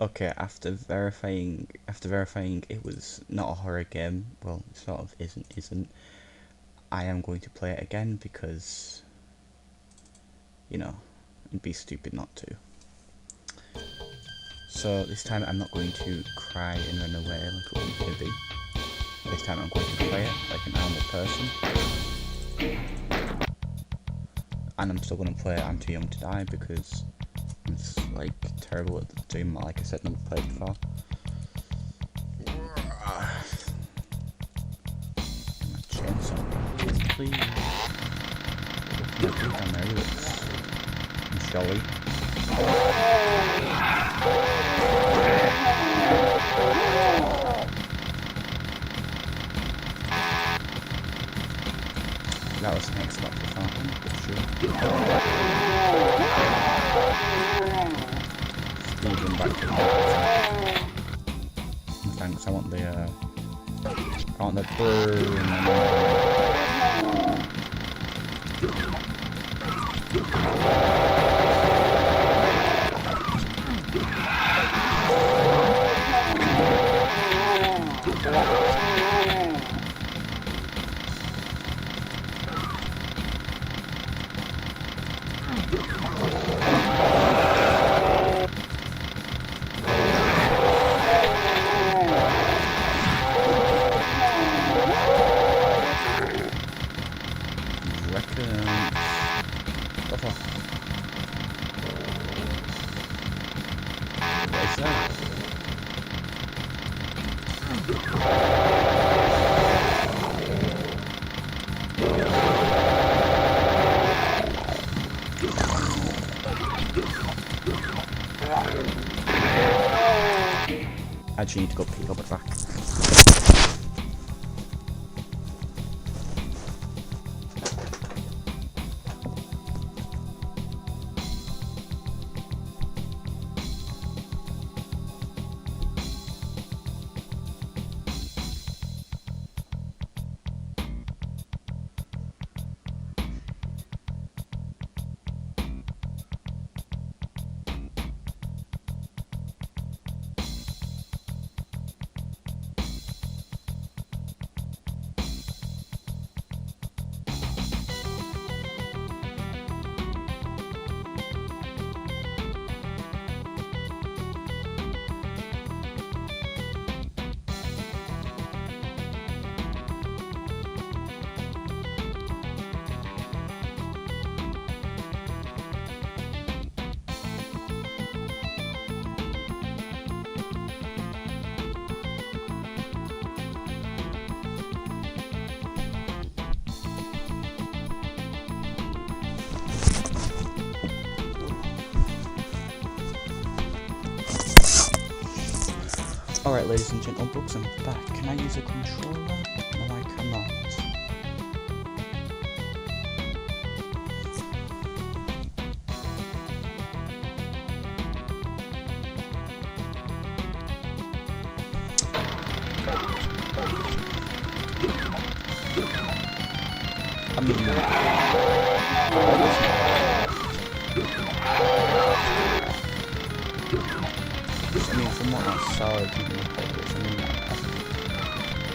Okay, after verifying it was not a horror game, well, it sort of isn't. I am going to play it again because, you know, it'd be stupid not to. So this time I'm not going to cry and run away like a little baby. This time I'm going to play it like an normal person. And I'm still going to play I'm Too Young to Die because I'm just like terrible at doing what, like I said, never played before. My chainsaw, please. I think I'm ready. Shall we? That was next up for farming, for sure. Steven back to the thanks, I want the burn. I actually need to go pick up a track. Alright, ladies and gentlemen, bugs, I'm back. Can I use a controller? No, I cannot. I mean, from what I saw, it didn't look like this. I mean, I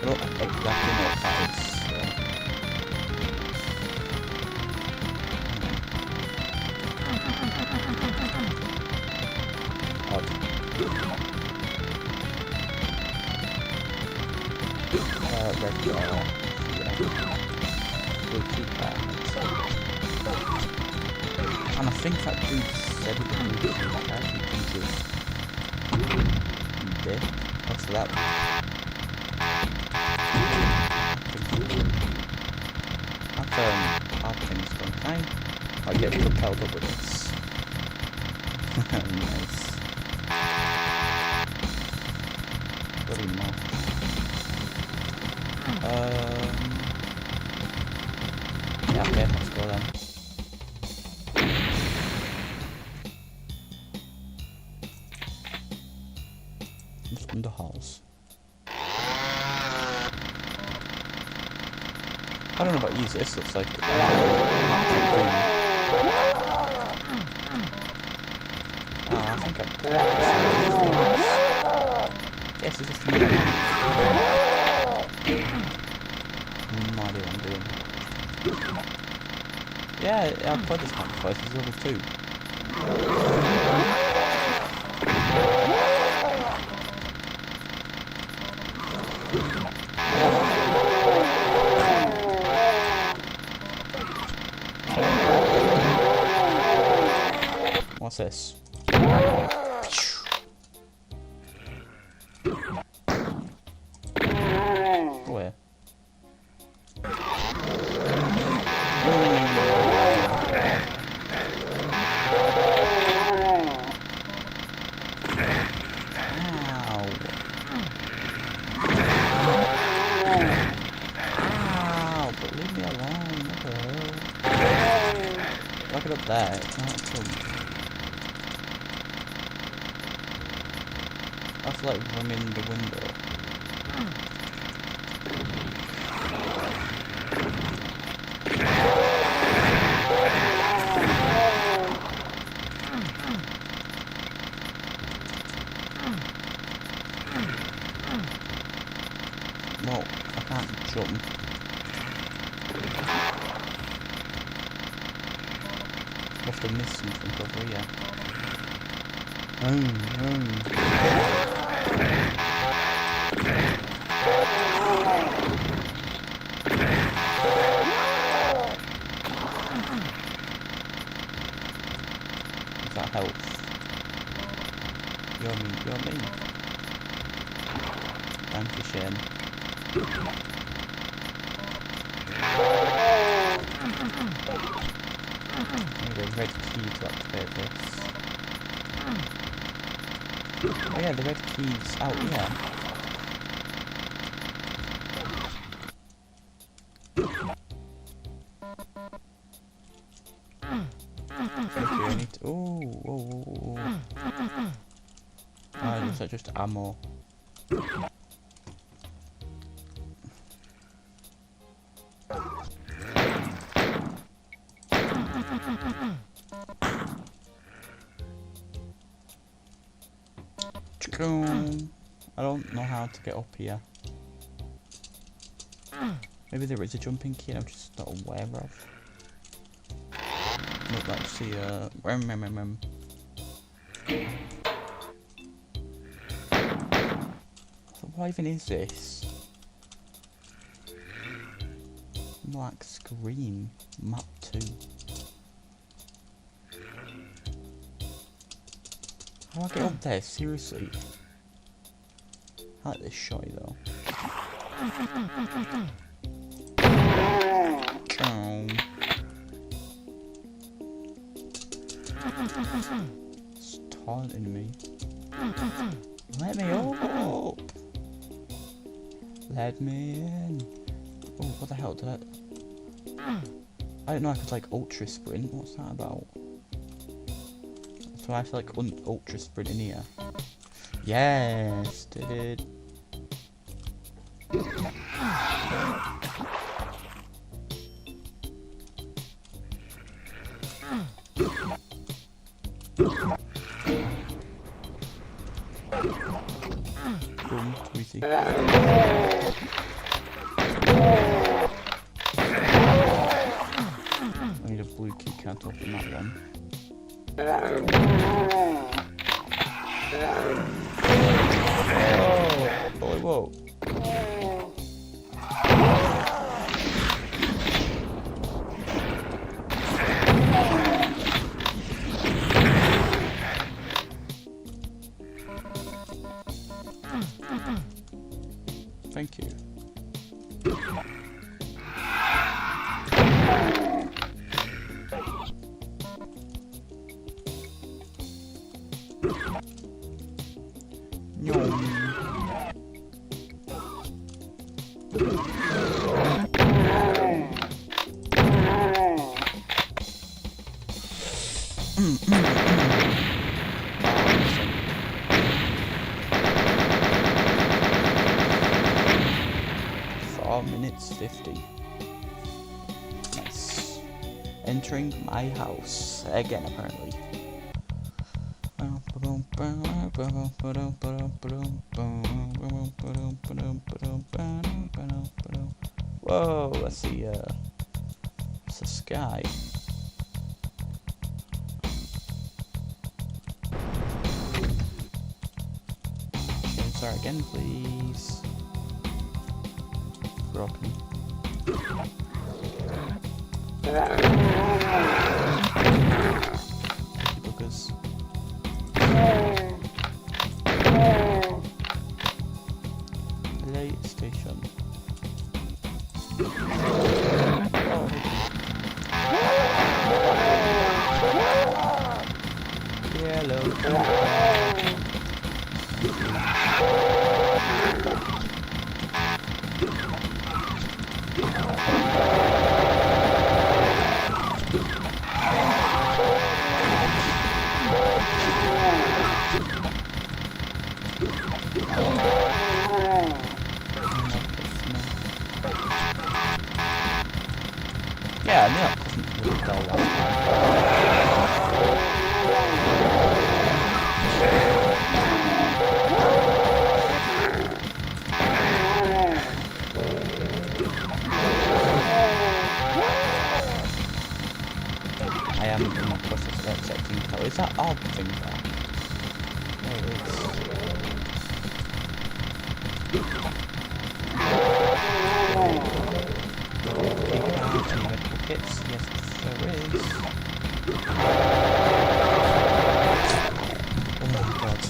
don't exactly know what that is. Odd. Regular. And I think that dude said it was bit. What's that? That's our thing's gone fine. I'll get propelled up with this. Nice. Bloody moth. Yeah, okay, let's go then. Just in the halls. I don't know about you, this looks like I think I'm practicing. Yes, it's just another no idea what I'm doing. Yeah, I've played this map before, this is level 2. What's this? Where? Ow, but leave me alone, what the hell? Lock it up there, it's not come. I have to like run in the window. Well, I can't jump. Must have missed something over here. Is that health? Yummy, yummy. Dankeschön. I need a red key to activate this. Oh yeah, the red key's out here. Okay, I need to... Oh, whoa, whoa, whoa. Ah, looks like just ammo. I don't know how to get up here. Maybe there is a jumping key I'm just not aware of. Nope, let's see, So what even is this? Black screen. Map 2. How do I get up there? Seriously? I like this shotty though. It's taunting me. Let me up! Let me in. Oh, what the hell did I... I didn't know I could like ultra sprint. What's that about? So I have to like ultra sprint in here. Yes, did it. Boom, tweety. I need a blue key, can't open that one. Oh, boy, whoa. Thank you. Minutes 50. Nice. Entering my house again, apparently. Well, Whoa, let's see, it's the sky. Chainsaw again, please. Broken. Boogers. PlayStation. Yeah, I knew that wasn't really dull last time. I am in the process of accepting color. Is that odd thing there? There it is. Yes, there is. Oh my god.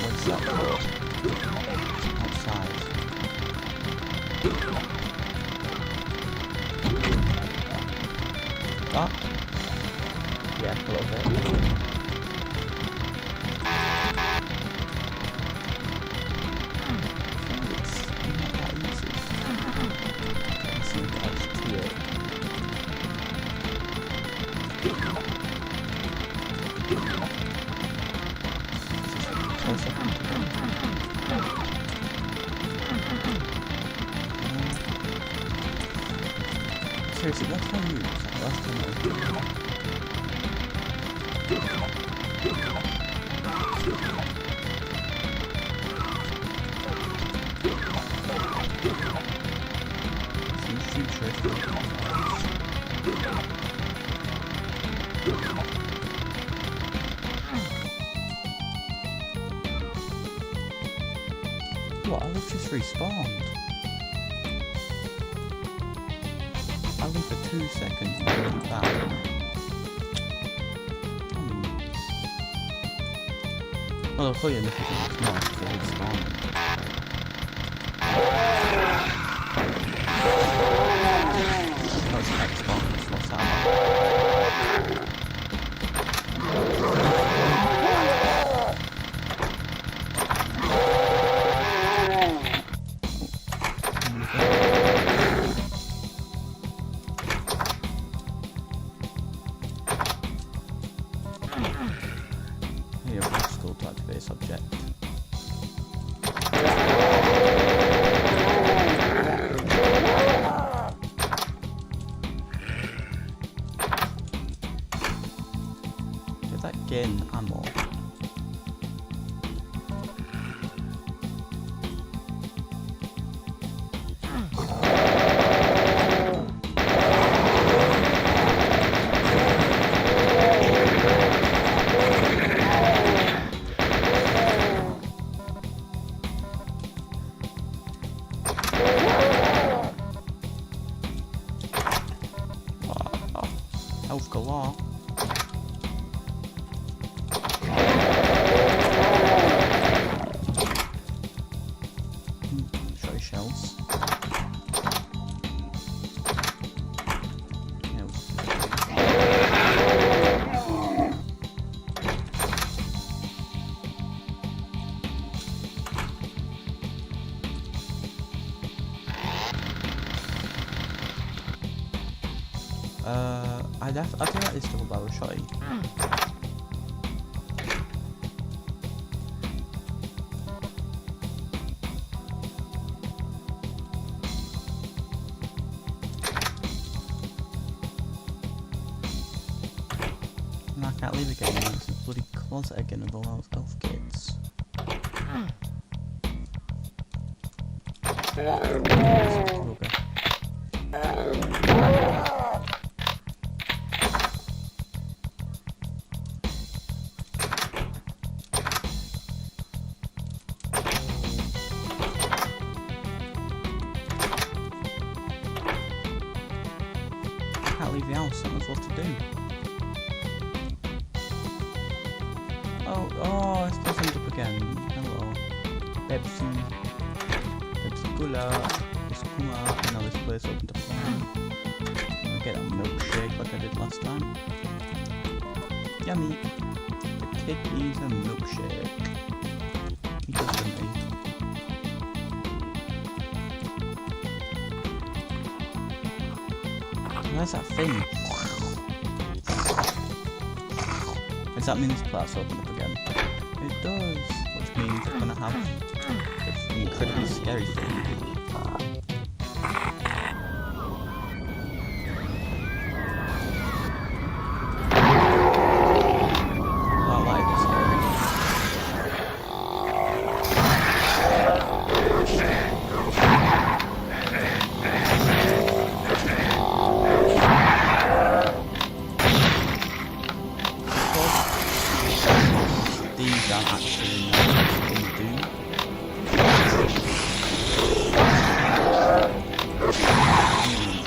What's that for? Outside. Ah? Yeah, a little bit. It's not that easy. Let's see what else to it. Seriously, what did I use last time I was doing that? Some futuristic. What? I was just respawned. I live for 2 seconds and then do that. Well, I'll tell you in the future it's not, because I respawned. That was an Xbox, what's that? To activate a subject. Did that gain ammo? Health galore. Try shells. I do like this double barrel shotty. And I can't leave again, it's a bloody closet again with all those elf kids. Can't leave the house, I don't know what to do. Oh, it's opened up again. Hello. Pepsi. Pepsi Cola. Kuma. I know this place opened up again. I'll get a milkshake like I did last time. Yummy. The kid needs a milkshake. He doesn't eat. Where's that thing? Does that mean this place opened up again? It does, which means we're gonna have this incredibly scary thing. These aren't actually nice to do.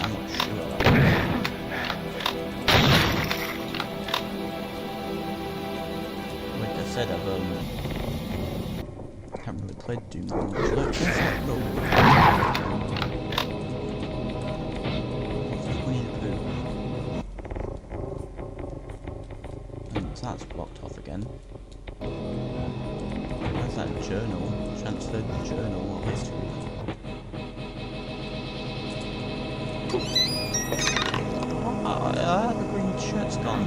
I'm not sure about that. Like I said, I haven't really played Doom that much. Look, there's that little Winnie the Pooh. And that's blocked off again. Where's that journal? Transferred the journal or history. The green shirt's gone.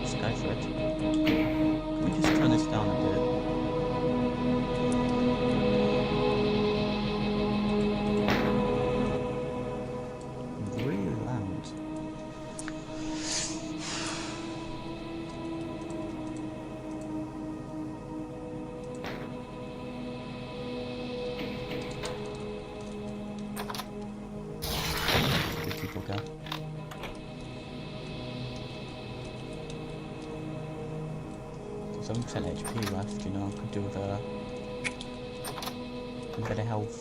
Skyfred. Can we just turn this down a bit? Really loud. Okay. 7% HP left, you know, I could do with a bit of health.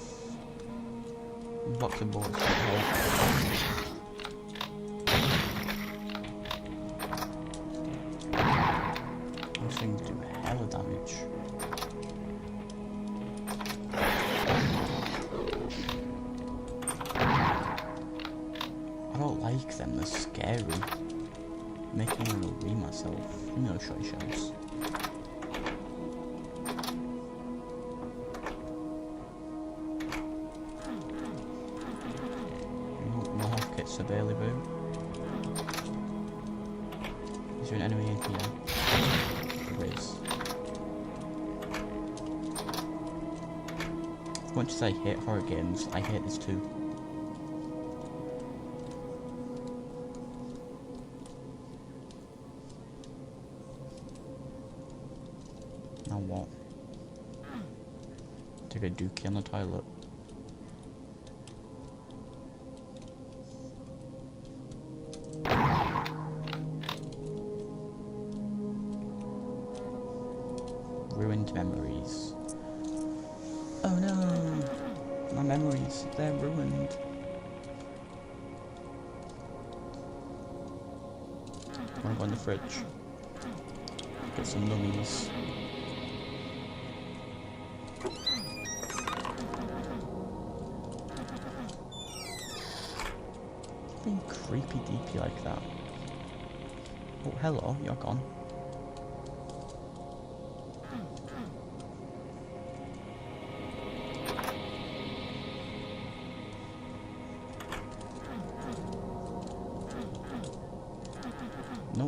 Box of bullets for health. Those things do hella damage. I don't like them, they're scary. Making me want to wee myself. You know, shotty shells. No health kit severely boo. Is there an enemy in here? There is. As much as I hate horror games, I hate this too. Now what? Take a dookie on the toilet. Ruined memories. Oh no! My memories, they're ruined. I wanna go in the fridge. Get some nummies. Being creepy deepy like that. Oh hello, you're gone.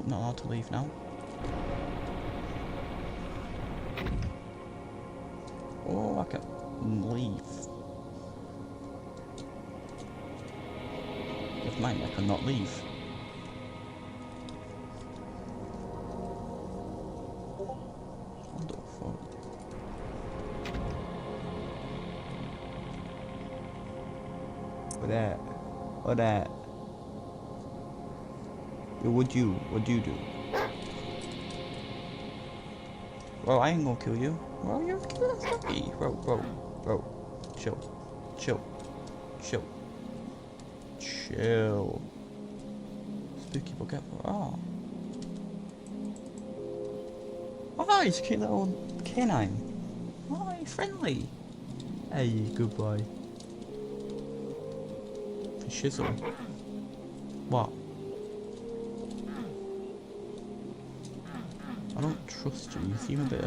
Oh, not allowed to leave now. Oh, I can leave. Never mind, I cannot leave. What the fuck? What that? What that? Yo, what'd you do? Bro, I ain't gonna kill you. Bro, you're killing lucky. Bro. Chill. Spooky book up. Oh. Oh, he's a cute little canine. Oh, he's friendly. Hey, good boy. Shizzle. What? I don't trust you. You seem a bit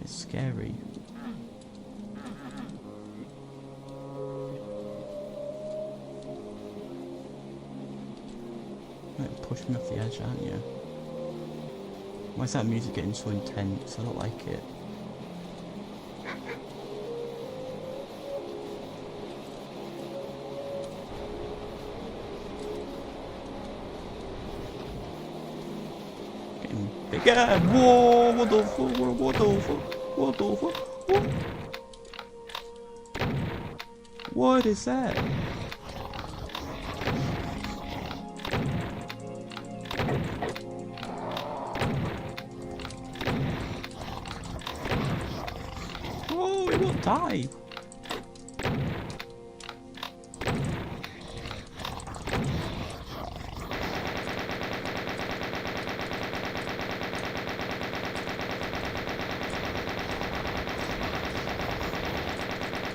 scary. You're pushing me off the edge, aren't you? Why is that music getting so intense? I don't like it. Getting bigger. Whoa! What the fuck? What the fuck? What is that? Oh, it won't die.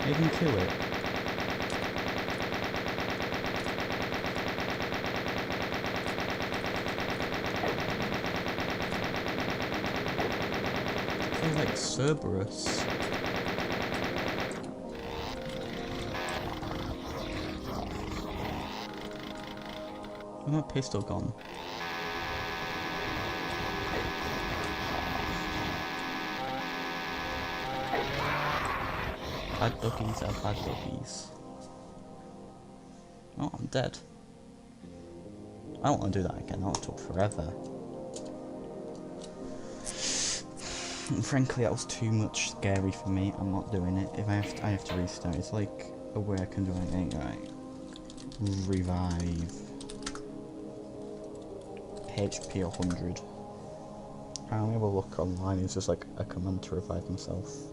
You can kill it. It's like Cerberus. Where's my pistol gone? Bad doggies are bad doggies. Oh, I'm dead. I don't want to do that again, that took forever. And frankly, that was too much scary for me. I'm not doing it. If I have to restart. It's like a way I can do anything. Right. Revive. HP 100. I'll have a look online. It's just like a command to revive himself.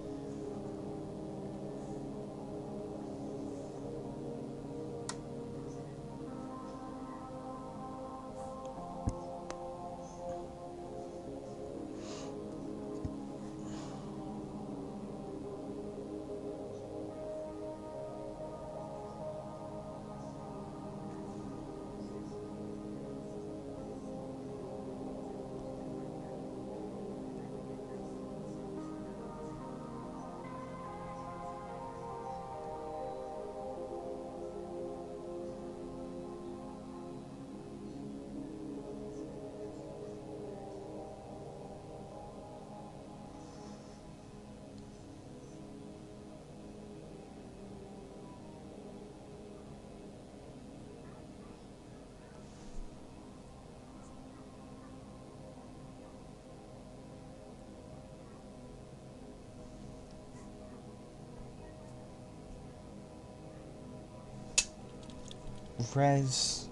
Res.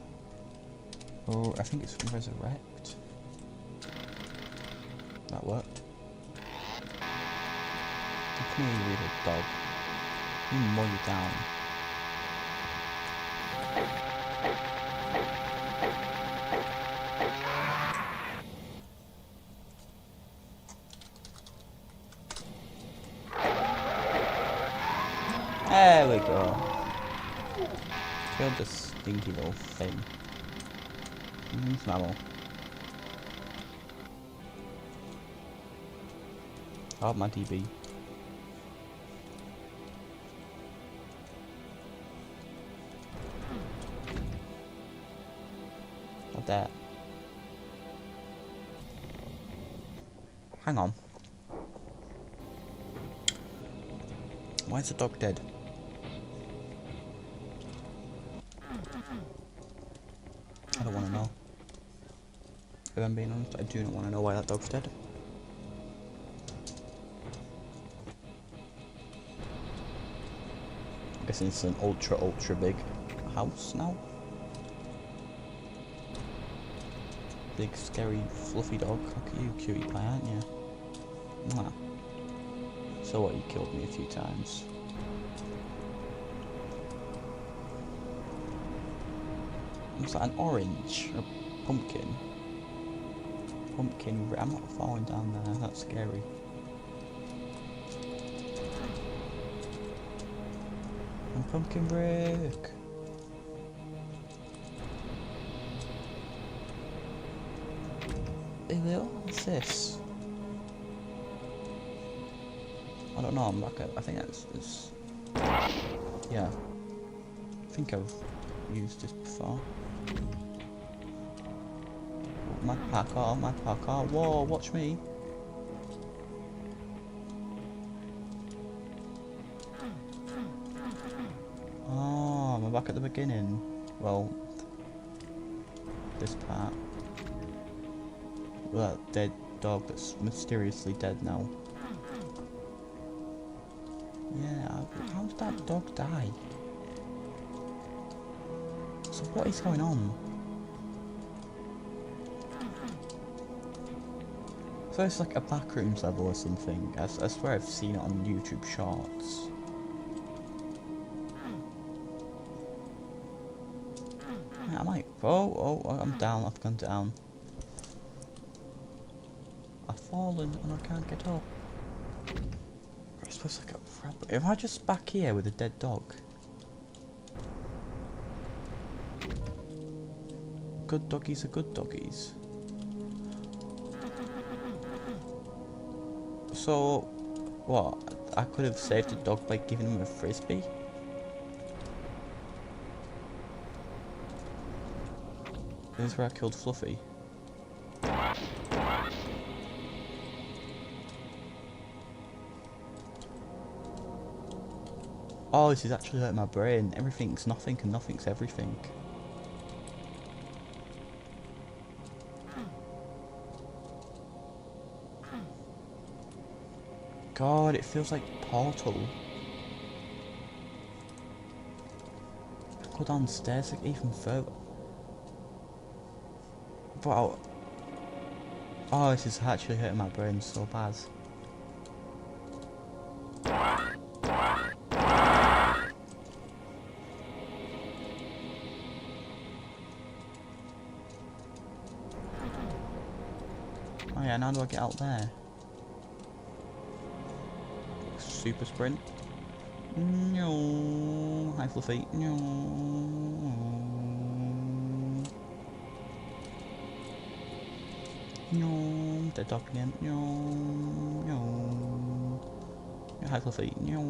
Oh, I think it's resurrect. That worked. Come here, you little dog. You mow you down. There we go. Killed this stinky little thing. Smell. Oh, my DB. Like that. Hang on. Why is the dog dead? I don't want to know. If I'm being honest, I do not want to know why that dog's dead. I'm guessing it's an ultra big house now. Big scary fluffy dog. Look at you, cutie pie, aren't you? Mwah. So what, you killed me a few times. Looks like an orange, a pumpkin. Pumpkin, I'm not falling down there, that's scary. And pumpkin brick. What's this? I don't know, I'm back at, I think that's yeah. I think I've used this before. My parkour, whoa, watch me. Oh, I'm back at the beginning. Well, this part. Well, that dead dog that's mysteriously dead now. Yeah, how did that dog die? So what is going on? So it's like a backrooms level or something. I swear I've seen it on YouTube Shorts. I might. Oh, I'm down. I've gone down. I've fallen and I can't get up. I suppose I got forever. Am I just back here with a dead dog? Good doggies are good doggies. So, what? I could have saved the dog by giving him a frisbee? This is where I killed Fluffy. Oh, this is actually hurting my brain. Everything's nothing and nothing's everything. God, it feels like Portal. Go downstairs like even further. But oh, this is actually hurting my brain so bad. Oh yeah, now do I get out there? Super sprint. No, hi Fluffy. No. No, dead dog again. No, no. Hi Fluffy. No.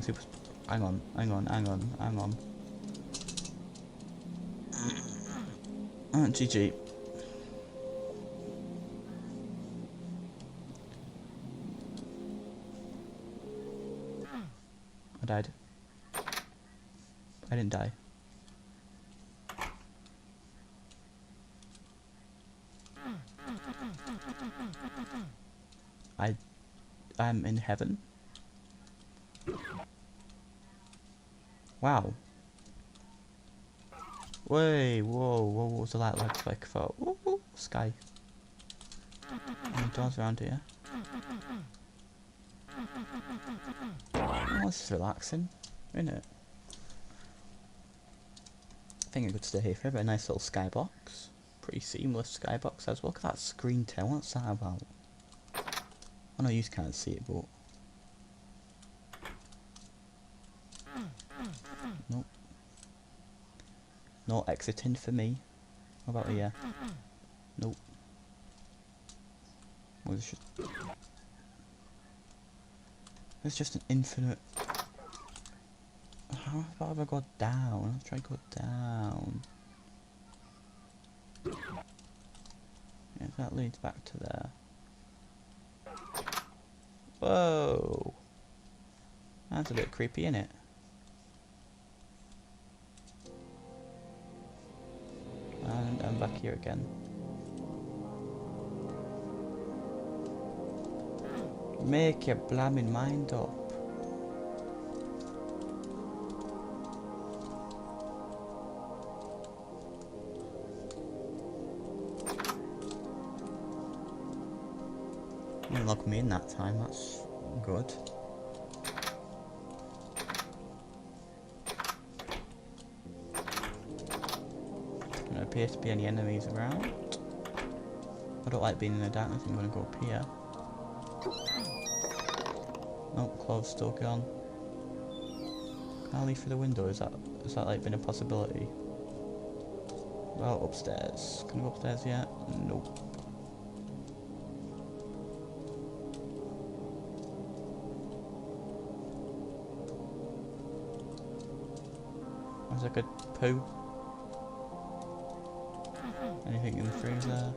Super. Hang on. GG. I died. I didn't die. I'm in heaven. Wow. Wait, whoa, what was the light like for? Ooh, sky. Any doors around here? Oh, this is relaxing, isn't it? I think I could stay here forever. A nice little skybox. Pretty seamless skybox as well. Look at that screen tail. What's that about? I know you can't see it, but nope. No exiting for me. How about here? Nope. Well, there's just an infinite. How about if I go down? Let's try to go down. Yeah, that leads back to there. Whoa! That's a bit creepy, isn't it? And I'm back here again. Make your blamming mind up. You didn't lock me in that time, that's good. There appear to be any enemies around. I don't like being in the darkness, I'm gonna go up here. Nope, clothes still gone. Can I leave through the window? Is that like been a possibility? Well, upstairs. Can I go upstairs yet? Nope. There's like a poo. Anything in the freezer?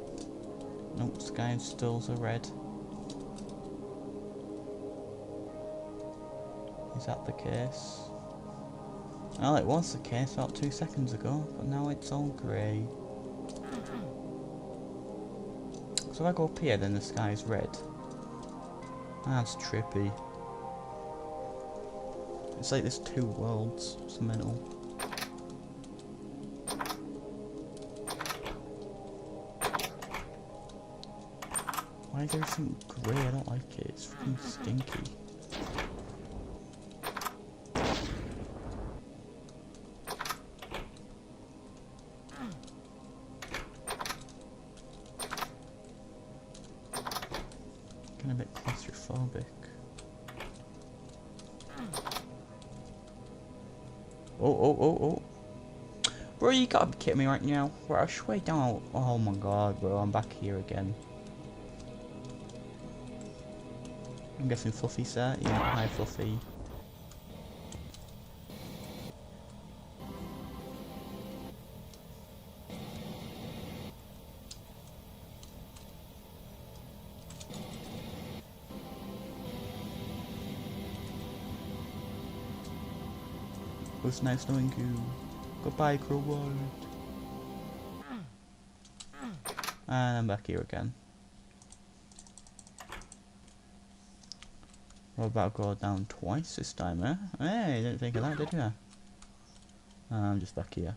Nope, sky and stills are red. Is that the case? Well, it was the case about 2 seconds ago, but now it's all grey. So if I go up here, then the sky's red. That's trippy. It's like there's two worlds. It's mental. Why is everything grey? I don't like it. It's freaking stinky. Getting a bit claustrophobic. Oh. Bro, you gotta be kidding me right now. Bro, I swear down. Oh my god, bro, I'm back here again. I'm guessing Fluffy's there. Yeah, hi Fluffy. It was nice knowing you. Goodbye, Crowbar. And I'm back here again. We're about to go down twice this time, eh? Hey, didn't think of that, did you? I'm just back here.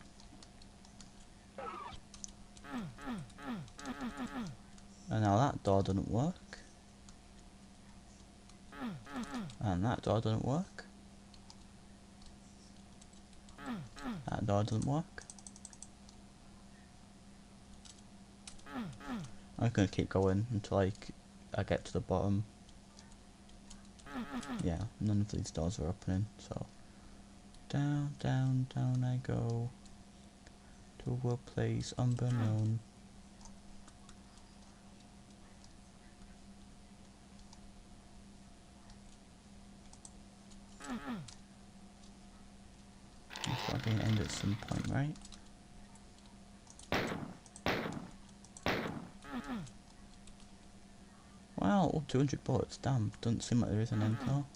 And now that door doesn't work. And that door doesn't work. That door doesn't work. I'm gonna keep going until I get to the bottom. Yeah, none of these doors are opening, so down, down, down I go to a place unbeknown. It's probably gonna end at some point, right? Well, 200 bullets, damn, doesn't seem like there is an end though.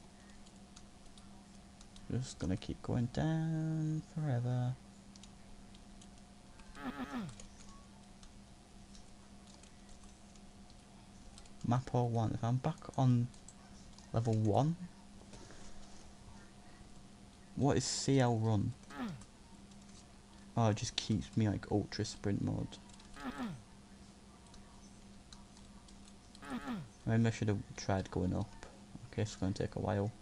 Just gonna keep going down forever. Map all 1, if I'm back on level 1, what is CL run? Oh, it just keeps me like ultra sprint mode. Maybe I should have tried going up. Okay, it's going to take a while.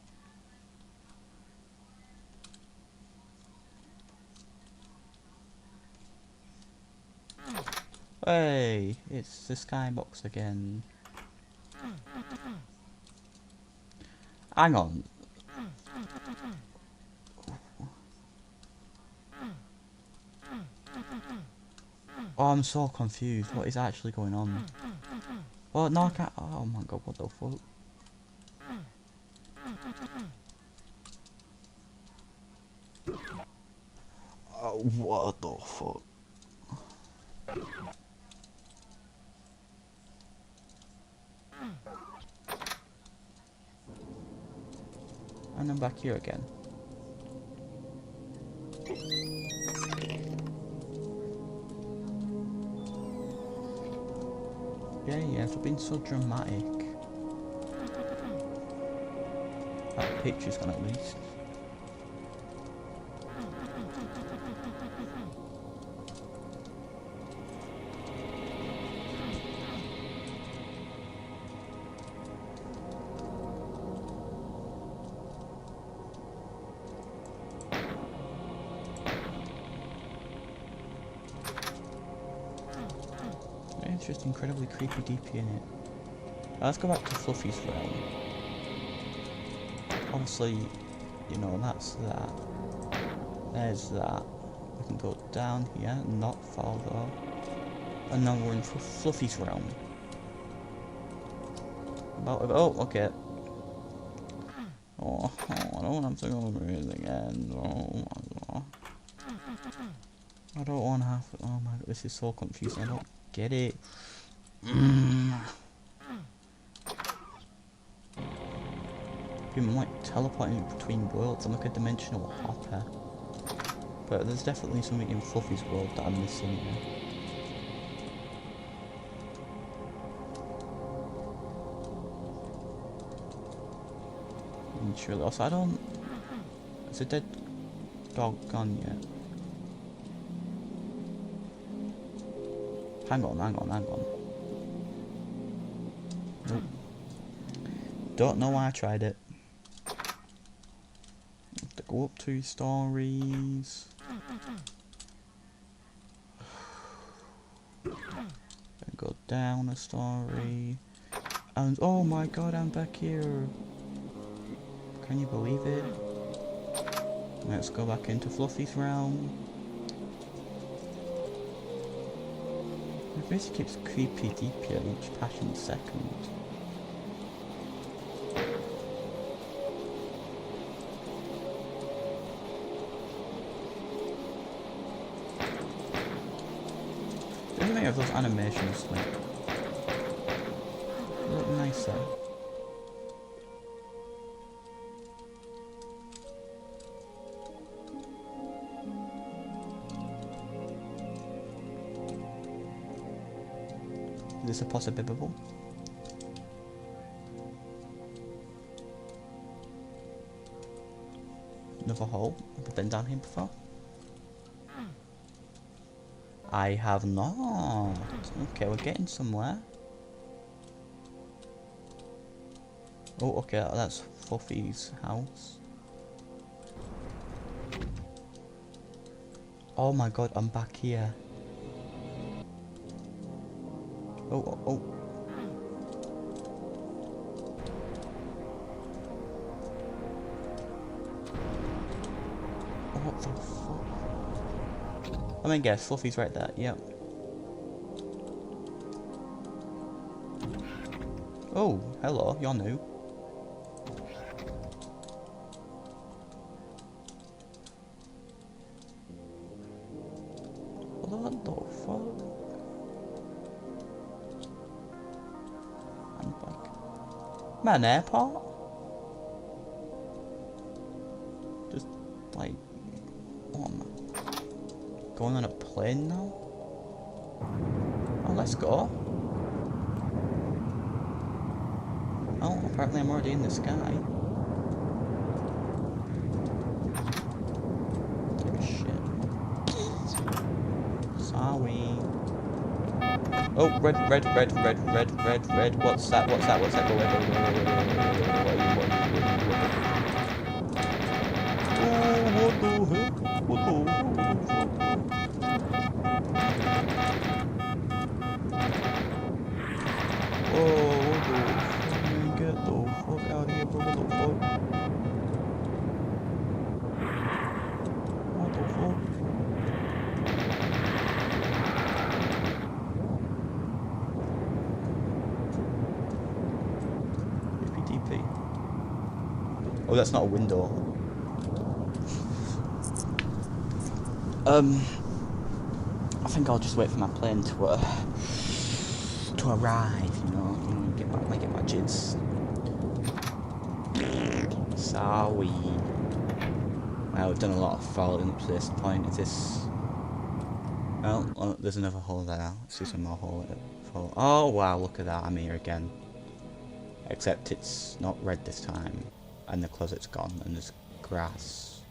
Hey, it's the skybox again. Hang on. Oh, I'm so confused. What is actually going on? Oh, no, I can't. Oh my god, what the fuck? Oh, what the fuck? And I'm back here again. Yeah, for being so dramatic. That picture's gone at least. It's just incredibly creepy DP in it. Let's go back to Fluffy's realm. Obviously, you know, that's that. There's that. We can go down here, not fall though. And now we're in Fluffy's realm. Oh, okay. Oh, I don't have to go over it again. Oh my god. I don't want to have. Oh my god, this is so confusing. I don't get it. I'm like teleporting between worlds. I'm like a dimensional hopper. But there's definitely something in Fluffy's world that I'm missing here. Surely. Also, I don't. Is a dead dog gone yet? Hang on. Nope. Don't know why I tried it. Have to go up 2 stories. Then go down a story. And oh my god, I'm back here. Can you believe it? Let's go back into Fluffy's realm. It basically keeps creepy deeper each passing second. Doesn't make those animations like look nicer. Is this a possibility? Another hole? Have we been down here before? I have not. Okay, we're getting somewhere. Oh, okay, that's Fluffy's house. Oh my god, I'm back here. Oh. What the fuck? I mean, guess Fluffy's right there. Yep. Oh, hello. You're new. What the fuck? Man, airport? Just like, what am I going on a plane now? Oh, let's go. Oh, apparently I'm already in the sky. Shit. Sorry. Oh, red. What's that? Go Get the fuck out of here, bro. What the fuck? What the fuck? PDP. Oh, that's not a window. I think I'll just wait for my plane to arrive, you know, get my jids. Sorry. Well, we've done a lot of following up to this point. Is this... Well, there's another hole there. Let's do some more hole. Oh wow, look at that, I'm here again. Except it's not red this time. And the closet's gone, and there's grass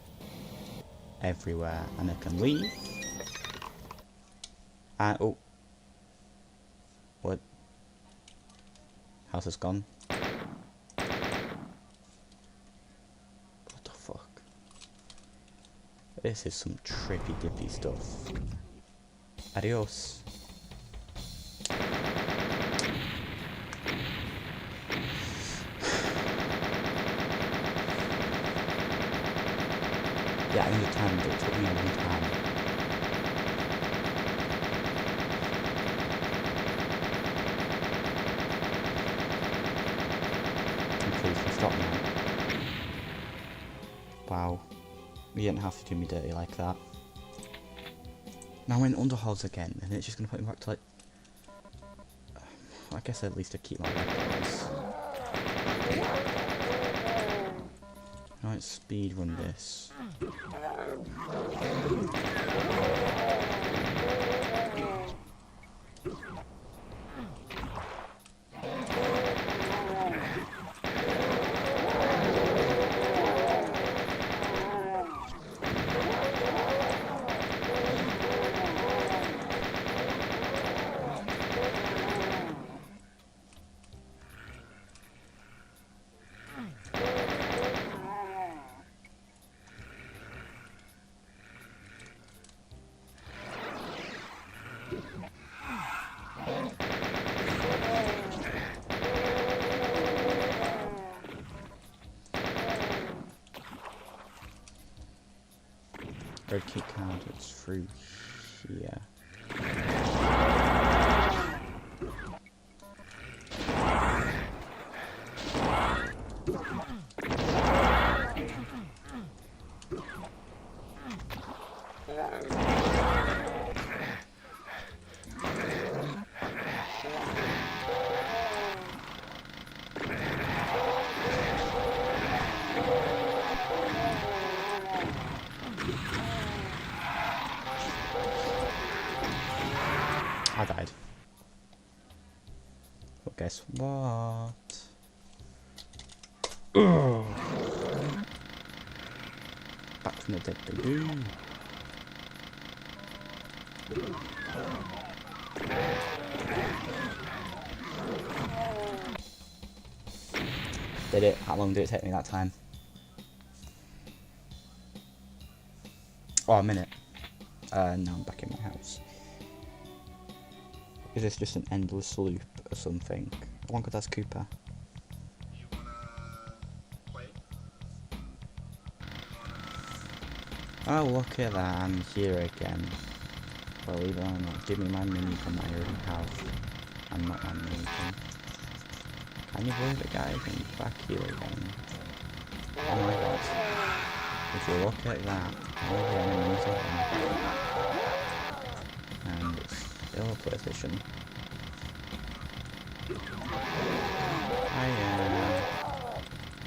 everywhere. And I can leave. And, oh. What? House is gone. What the fuck? This is some trippy dippy stuff. Adios. Yeah, I understand, but it took me a long time. Please, stop now. Wow. You didn't have to do me dirty like that. Now we're in underholds again, and it's just going to put me back to like... I guess at least I keep my records. Right, speed run this. Red key card, it's through here. I died. But guess what? Ugh. Back from the dead baby. Did it? How long did it take me that time? Oh, a minute. Now I'm back in my house. Is this just an endless loop or something? I want to ask Cooper. You wanna play? Oh, look at that, I'm here again. Believe it or not, give me my mini from my own house. I'm not my mini thing. Can you believe it, guys? I'm back here again. Oh my god. If you look at that, all the enemies are there. And it's still a PlayStation. Hiya.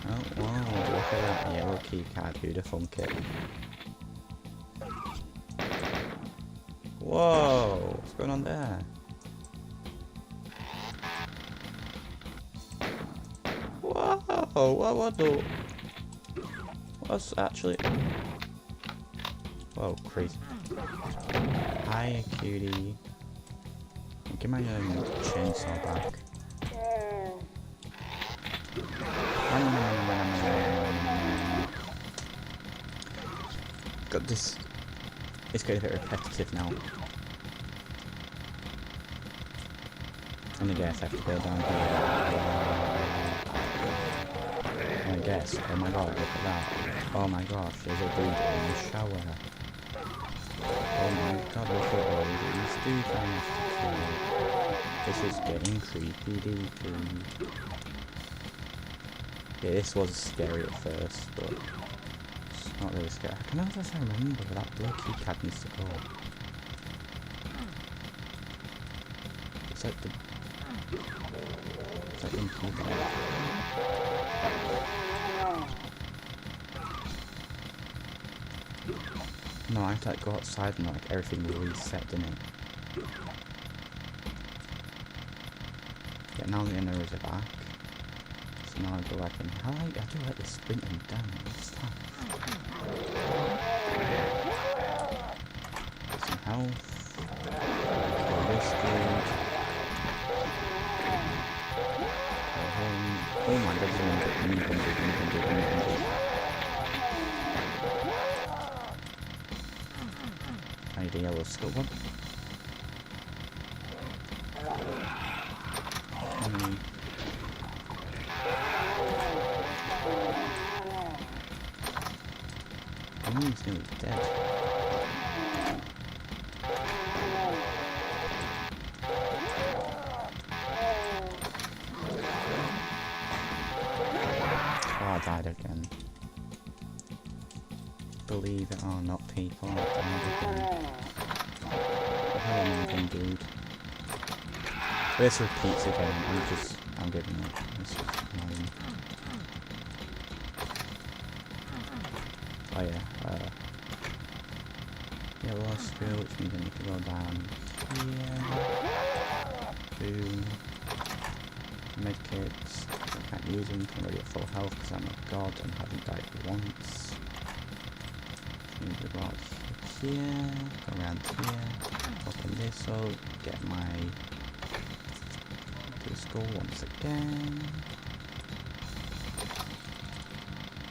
Oh, wow, look at that yellow key card. Who'd have thunk it? Whoa, what's going on there? Whoa, what the? What's actually? Whoa, crazy. Hi, cutie. Give my chainsaw back. Got this. It's getting a bit repetitive now. And I guess I have to go down here. And I guess, oh my god, look at that. Oh my gosh, there's a dude in the shower. Oh my god, look at all these dudes I have to kill. This is getting creepy deepy. Yeah, this was scary at first, but it's not really scary. I can never remember where that blue key card needs to go. It's like the... It's like the key card. I have to like go outside and like everything will reset, didn't it? Yeah, now the arrows are back. So now I go back in. I do like this sprinting down this time. Some health. Kill this dude. Oh my god, I need a yellow scope one. He's nearly dead. Oh, I died again. Believe it or not, people, I died again. How amazing, dude. If this repeats again, I'm giving up. This is annoying. Oh yeah, yellow skill, which means I need to go down here. Boom. Medkits. I can't use them, I'm already at full health because I'm a god and haven't died once. Need to go out here, go around here, open this up, get my skull once again.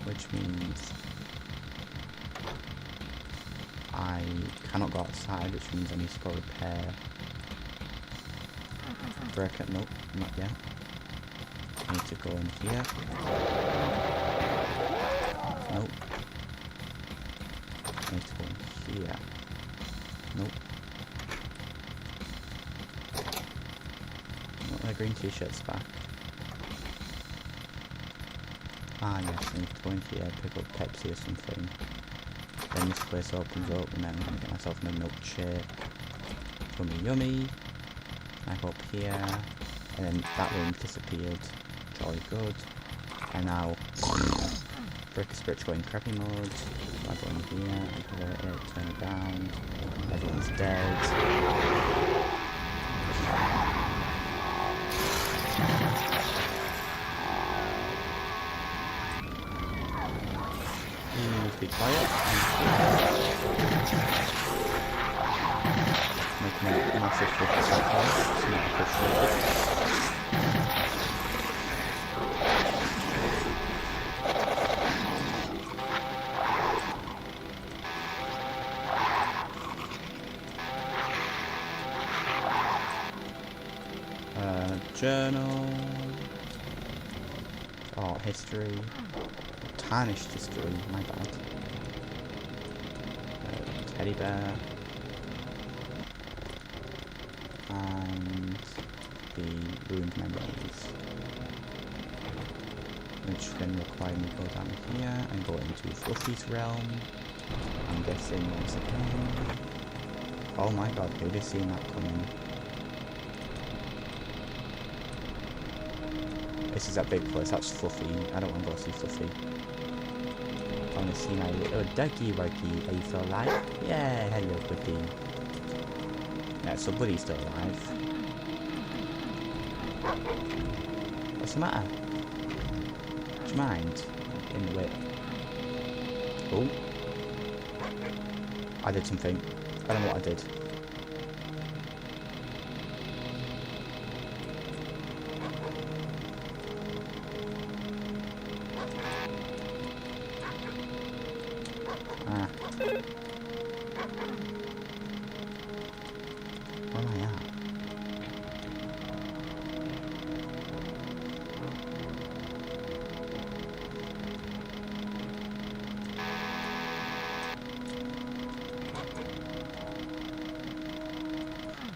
Which means I cannot go outside, which means I need to go repair. Break it, nope, not yet. I need to go in here. Nope. I need to go in here. Nope. Nope, the green t-shirt's back. Ah yes, I need to go in here, pick up Pepsi or something. Then this place opens up and then I'm going to get myself a milkshake. Yummy yummy. I go up here and then that room disappeared. Jolly good. And now Brick Spirit go in crappy mode. I go in here, activate it, turn it down. Everyone's dead. Be quiet. Making a massive shift so far. It's not appreciated. Journal. Oh, history. Tarnished history, my bad. Teddy bear. And the ruined memories. Which then require me to go down here and go into Fluffy's realm. I'm guessing once again. Oh my god, who have seen that coming? This is that big place, that's Fluffy. I don't want to go see Fluffy. I want to see my little ducky wuggy. Are you still alive? Yeah, hello buddy. Yeah, so Buddy's still alive. What's the matter? Do you mind? In the way. Oh. I did something. I don't know what I did. Where am I at?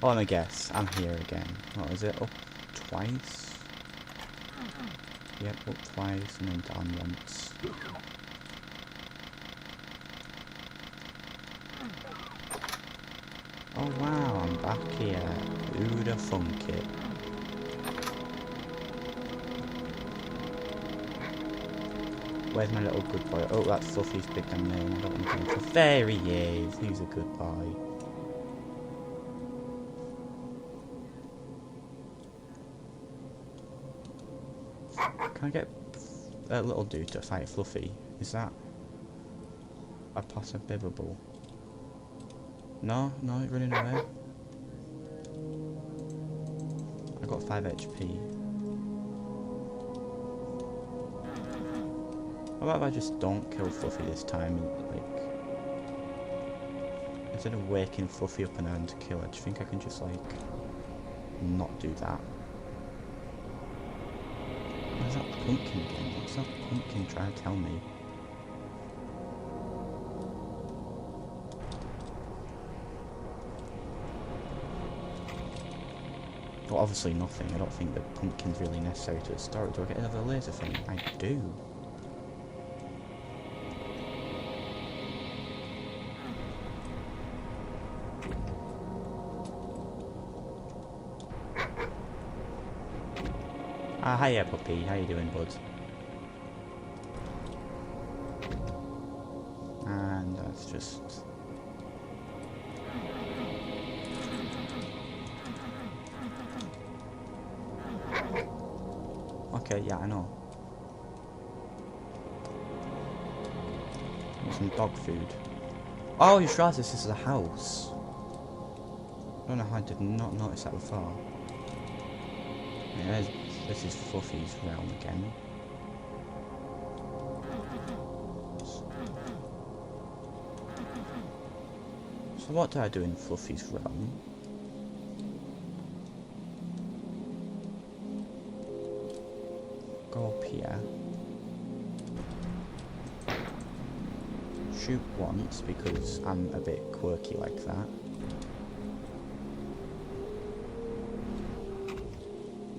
Oh, and I guess I'm here again. What is it? Up twice? Yep, up twice and then down once. Oh wow, I'm back here. Who'da thunk it? Where's my little good boy? Oh, that's Fluffy's big damn name. I don't want to call him Fluffy. There he is. He's a good boy. Can I get a little dude to fight Fluffy? Is that a possibility? No, no, he's running away. I got 5 HP. How about if I just don't kill Fluffy this time? Like, instead of waking Fluffy up and having to kill her, do you think I can just like not do that? Where's that pumpkin again? What's that pumpkin trying to tell me? Well, obviously nothing. I don't think the pumpkin's really necessary to the story. Do I get another laser thing? I do. Ah, hiya puppy. How you doing, bud? And that's just... Okay, yeah, I know. Want some dog food. Oh, you realised this is a house. I don't know how I did not notice that before. Yeah, this is Fluffy's realm again. So what do I do in Fluffy's realm? Go up here. Shoot once because I'm a bit quirky like that.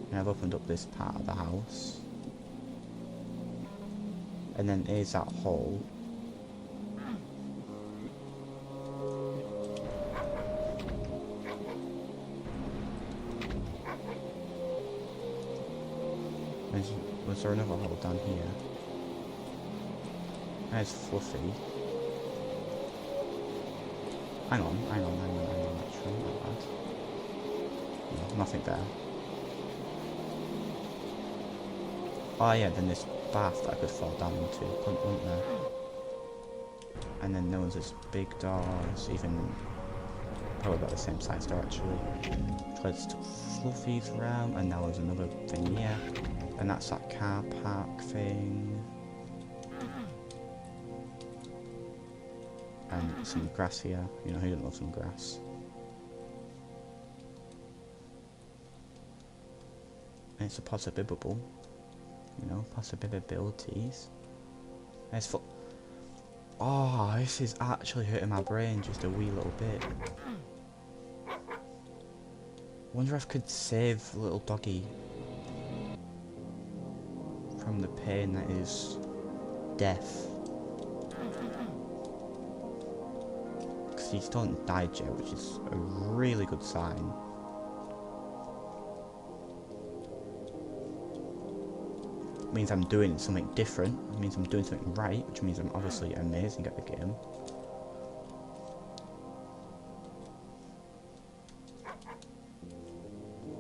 And I've opened up this part of the house. And then here's that hole. Was there another hole down here? There's Fluffy. Hang on, actually, not bad. No, nothing there. Oh yeah, then this bath that I could fall down into, wasn't there? And then there was this big doors, even probably about the same size door actually. Let's to Fluffy's round, and now there's another thing here. And that's that car park thing. And some grass here. You know, who doesn't love some grass? And it's a possibility. You know, possibilities. There's oh, this is actually hurting my brain just a wee little bit. Wonder if I could save little doggy from the pain that is death. Because he still hasn't died yet, which is a really good sign. It means I'm doing something different. It means I'm doing something right, which means I'm obviously amazing at the game.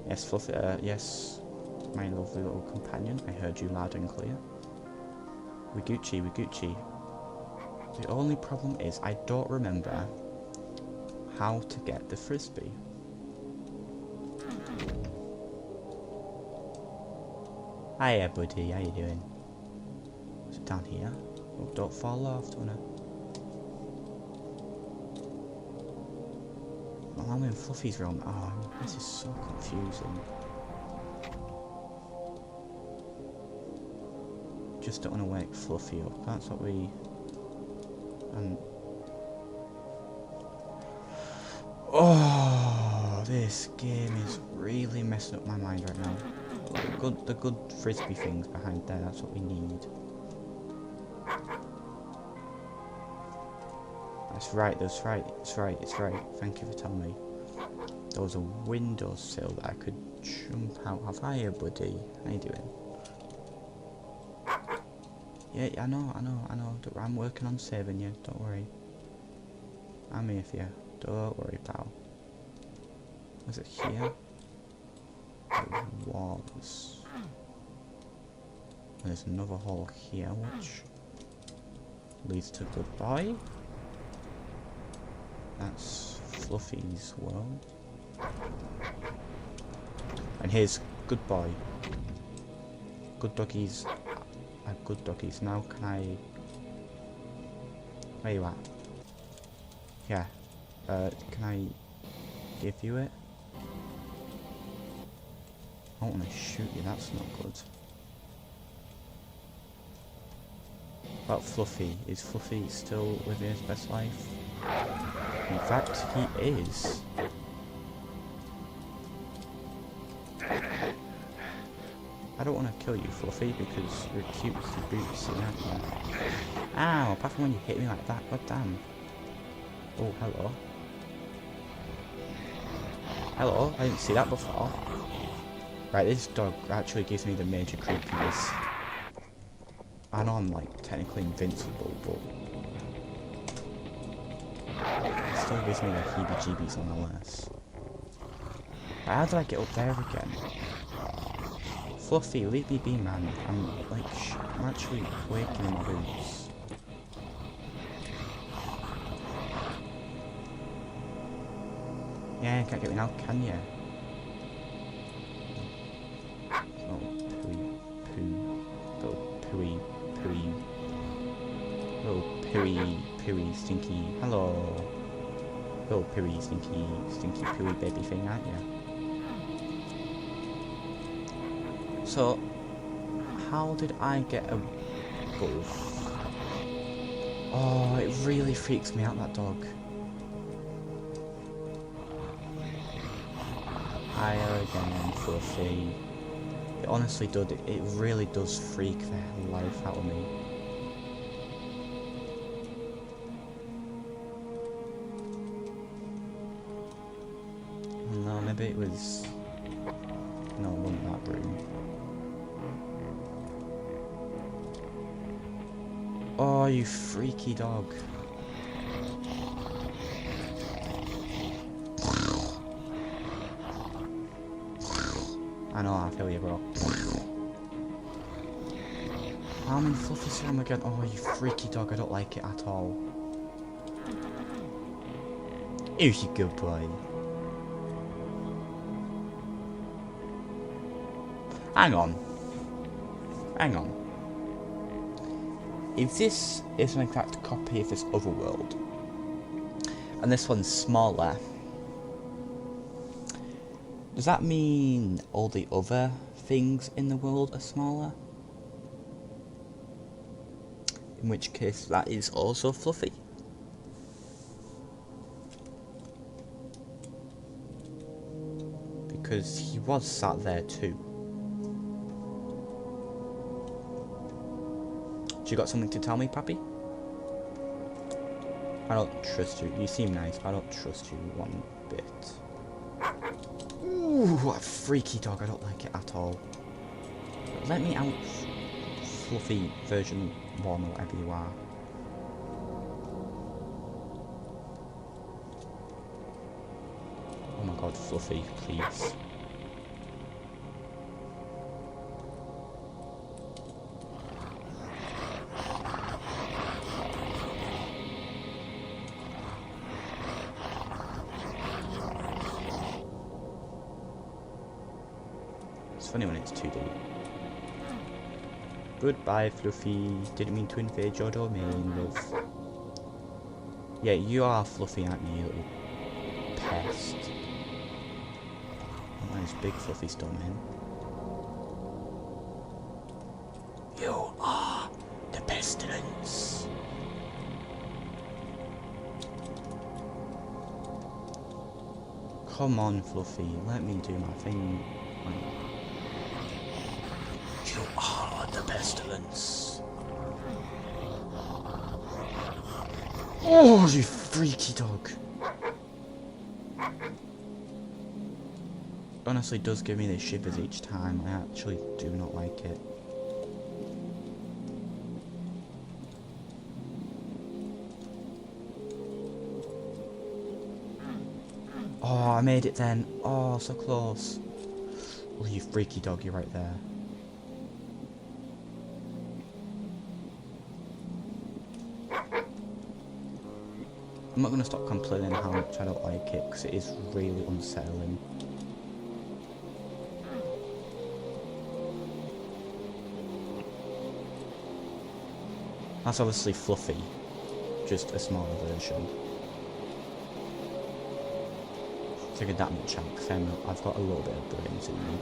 Yes, Fluffy, yes, my lovely little companion. I heard you loud and clear. We Gucci. The only problem is I don't remember how to get the frisbee. Hiya, buddy. How you doing? Is it down here? Oh, don't fall off, don't I? Oh, I'm in Fluffy's room. Oh, this is so confusing. Just don't want to wake Fluffy up. That's what we... Oh, this game is really messing up my mind right now. The good frisbee things behind there, that's what we need. That's right, it's right. Thank you for telling me. There was a windowsill that I could jump out of. Hiya, buddy. How you doing? Yeah, I know. I'm working on saving you, don't worry. I'm here for you. Don't worry, pal. Was it here? It was. There's another hole here, which leads to goodbye. That's Fluffy's world. And here's goodbye. Good doggies. Good doggies. Now can I... Where you at? Yeah. Can I give you it? I don't want to shoot you, that's not good. About Fluffy. Is Fluffy still living his best life? In fact, he is. I don't want to kill you, Fluffy, because you're cutesy bootsy, aren't you? Ow, apart from when you hit me like that, god damn. Oh, hello. Hello, I didn't see that before. Right, this dog actually gives me the major creepies. I know I'm like technically invincible, but it still gives me the heebie-jeebies nonetheless. Right, how did I get up there again? Fluffy, leave me be, man. I'm like, I'm actually quaking in my boots. Yeah, you can't get me now, can you? Oh, pooey, poo, little pooey, pooey, little pooey, stinky. Hello, little pooey, stinky pooey baby thing, aren't you? So, how did I get a wolf? Oh, it really freaks me out, that dog. Higher again, Fluffy. It honestly does, it really does freak the life out of me. No, maybe it was... No, it wasn't that room. Oh, you freaky dog. I know, I feel you, bro. How many fluffies am I getting? Oh, you freaky dog, I don't like it at all. Here's your good boy. Hang on. Hang on. If this is an exact copy of this other world, and this one's smaller, does that mean all the other things in the world are smaller? In which case that is also Fluffy. Because he was sat there too. You got something to tell me, Pappy? I don't trust you. You seem nice, but I don't trust you one bit. Ooh, what a freaky dog. I don't like it at all. Let me out, Fluffy version 1 or whatever you are. Oh my god, Fluffy, please. It's funny when it's 2D. Goodbye, Fluffy. Didn't mean to invade your domain, love. Yeah, you are Fluffy, aren't you, you little pest? Not his big Fluffy's domain. You are the pestilence. Come on, Fluffy. Let me do my thing. You are the pestilence. Oh, you freaky dog. Honestly, does give me the shivers each time. I actually do not like it. Oh, I made it then. Oh, so close. Oh, you freaky dog, you're right there. I'm not going to stop complaining how much I don't like it, because it is really unsettling. That's obviously Fluffy, just a smaller version. Figured that much out, because I've got a little bit of brains in me.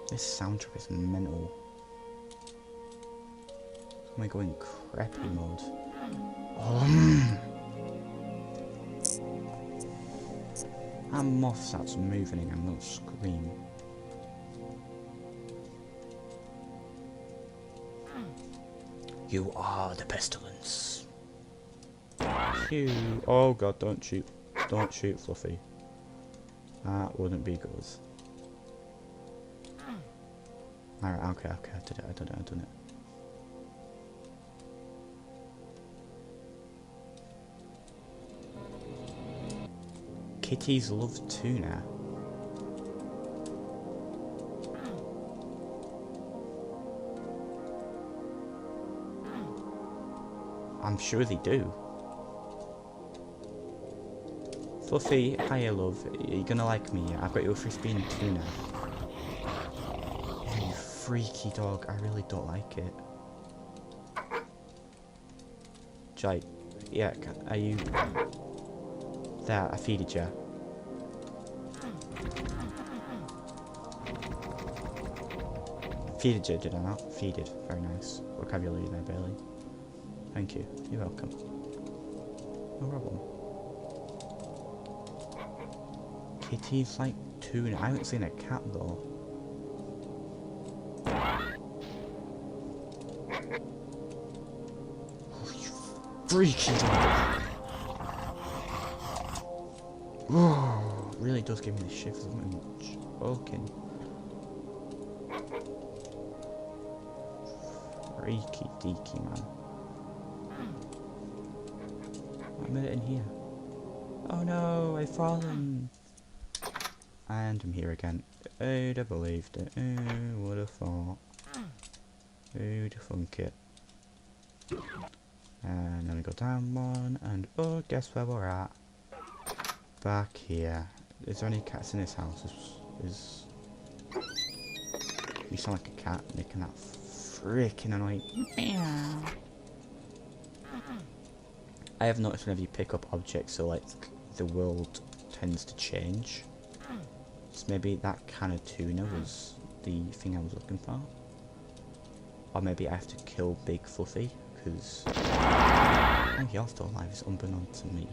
This soundtrack is mental. Am I going crappy mode? That moth starts moving and I'm gonna scream. You are the pestilence. Phew. Oh god, don't shoot. Don't shoot, Fluffy. That wouldn't be good. Alright, okay, I did it. Kitties love tuna. I'm sure they do. Fluffy, hiya love. Are you gonna like me? I've got your frisbee and tuna. Oh, you freaky dog. I really don't like it. Jake, yeah, are you... There, I feeded you. Feeded you, did I not? Feeded. Very nice. Vocabulary there, Bailey. Thank you. You're welcome. No problem. Kitties like tuna. I haven't seen a cat though. Oh, you freaky dog. Oh, really does give me the shivers, doesn't it much? Okay. Freaky deaky, man. I made it in here. Oh no, I've fallen. And I'm here again. Who'd have believed it? Who would have thought? Who'd have thunk it? And then we go down one, and oh, guess where we're at? Back here. Is there any cats in this house? You sound like a cat making that freaking annoying meow. I have noticed whenever you pick up objects, so like the world tends to change. So maybe that kind of tuna was the thing I was looking for. Or maybe I have to kill Big Fluffy, because oh, you're still alive, it's unbeknownst to me.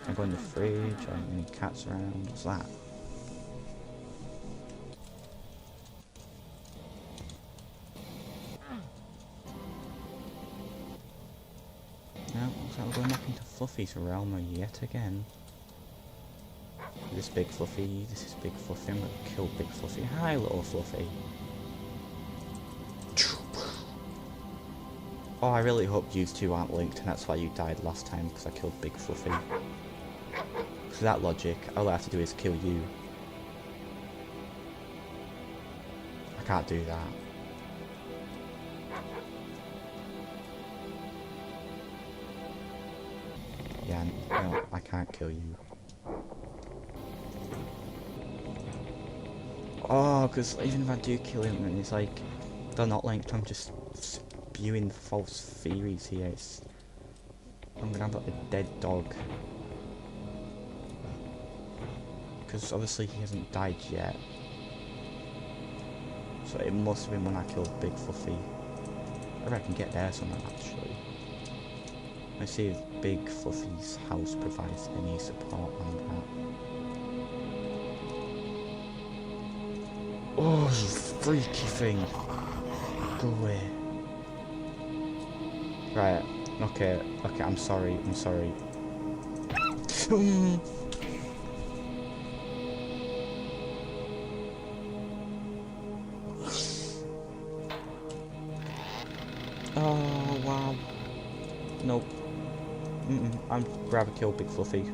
I go in the fridge, are there any cats around? What's that? No, looks like we're going back into Fluffy's realm yet again. This Big Fluffy, this is Big Fluffy, I'm gonna kill Big Fluffy. Hi little Fluffy. Oh, I really hope you two aren't linked and that's why you died last time, because I killed Big Fluffy. For that logic, all I have to do is kill you. I can't do that. Yeah, no, I can't kill you. Oh, because even if I do kill him, and it's like, they're not linked, I'm just spewing false theories here. I'm gonna have like a dead dog. Because obviously he hasn't died yet. So it must have been when I killed Big Fluffy. Or I can get there somewhere actually. Let's see if Big Fluffy's house provides any support on that. Oh, you freaky thing. Go away. Right, okay, I'm sorry. Oh, wow. Nope. I'm rather kill Big Fluffy.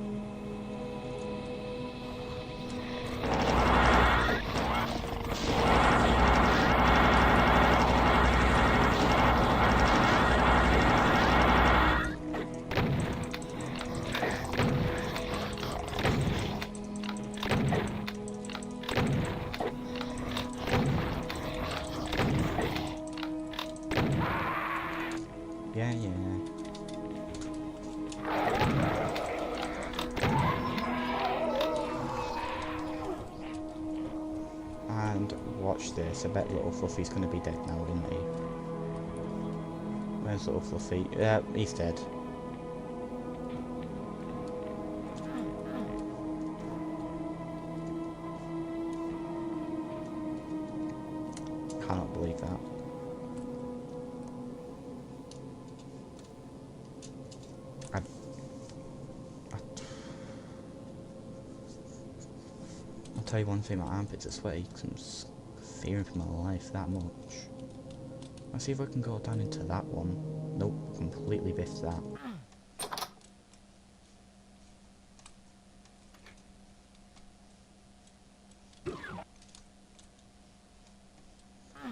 Yeah. And watch this. I bet little Fluffy's gonna be dead now, isn't he? Where's little Fluffy? Yeah, he's dead. Cannot believe that. I'll tell you one thing, my armpits are sweaty because I'm just fearing for my life that much. Let's see if I can go down into that one. Nope, completely biffed that.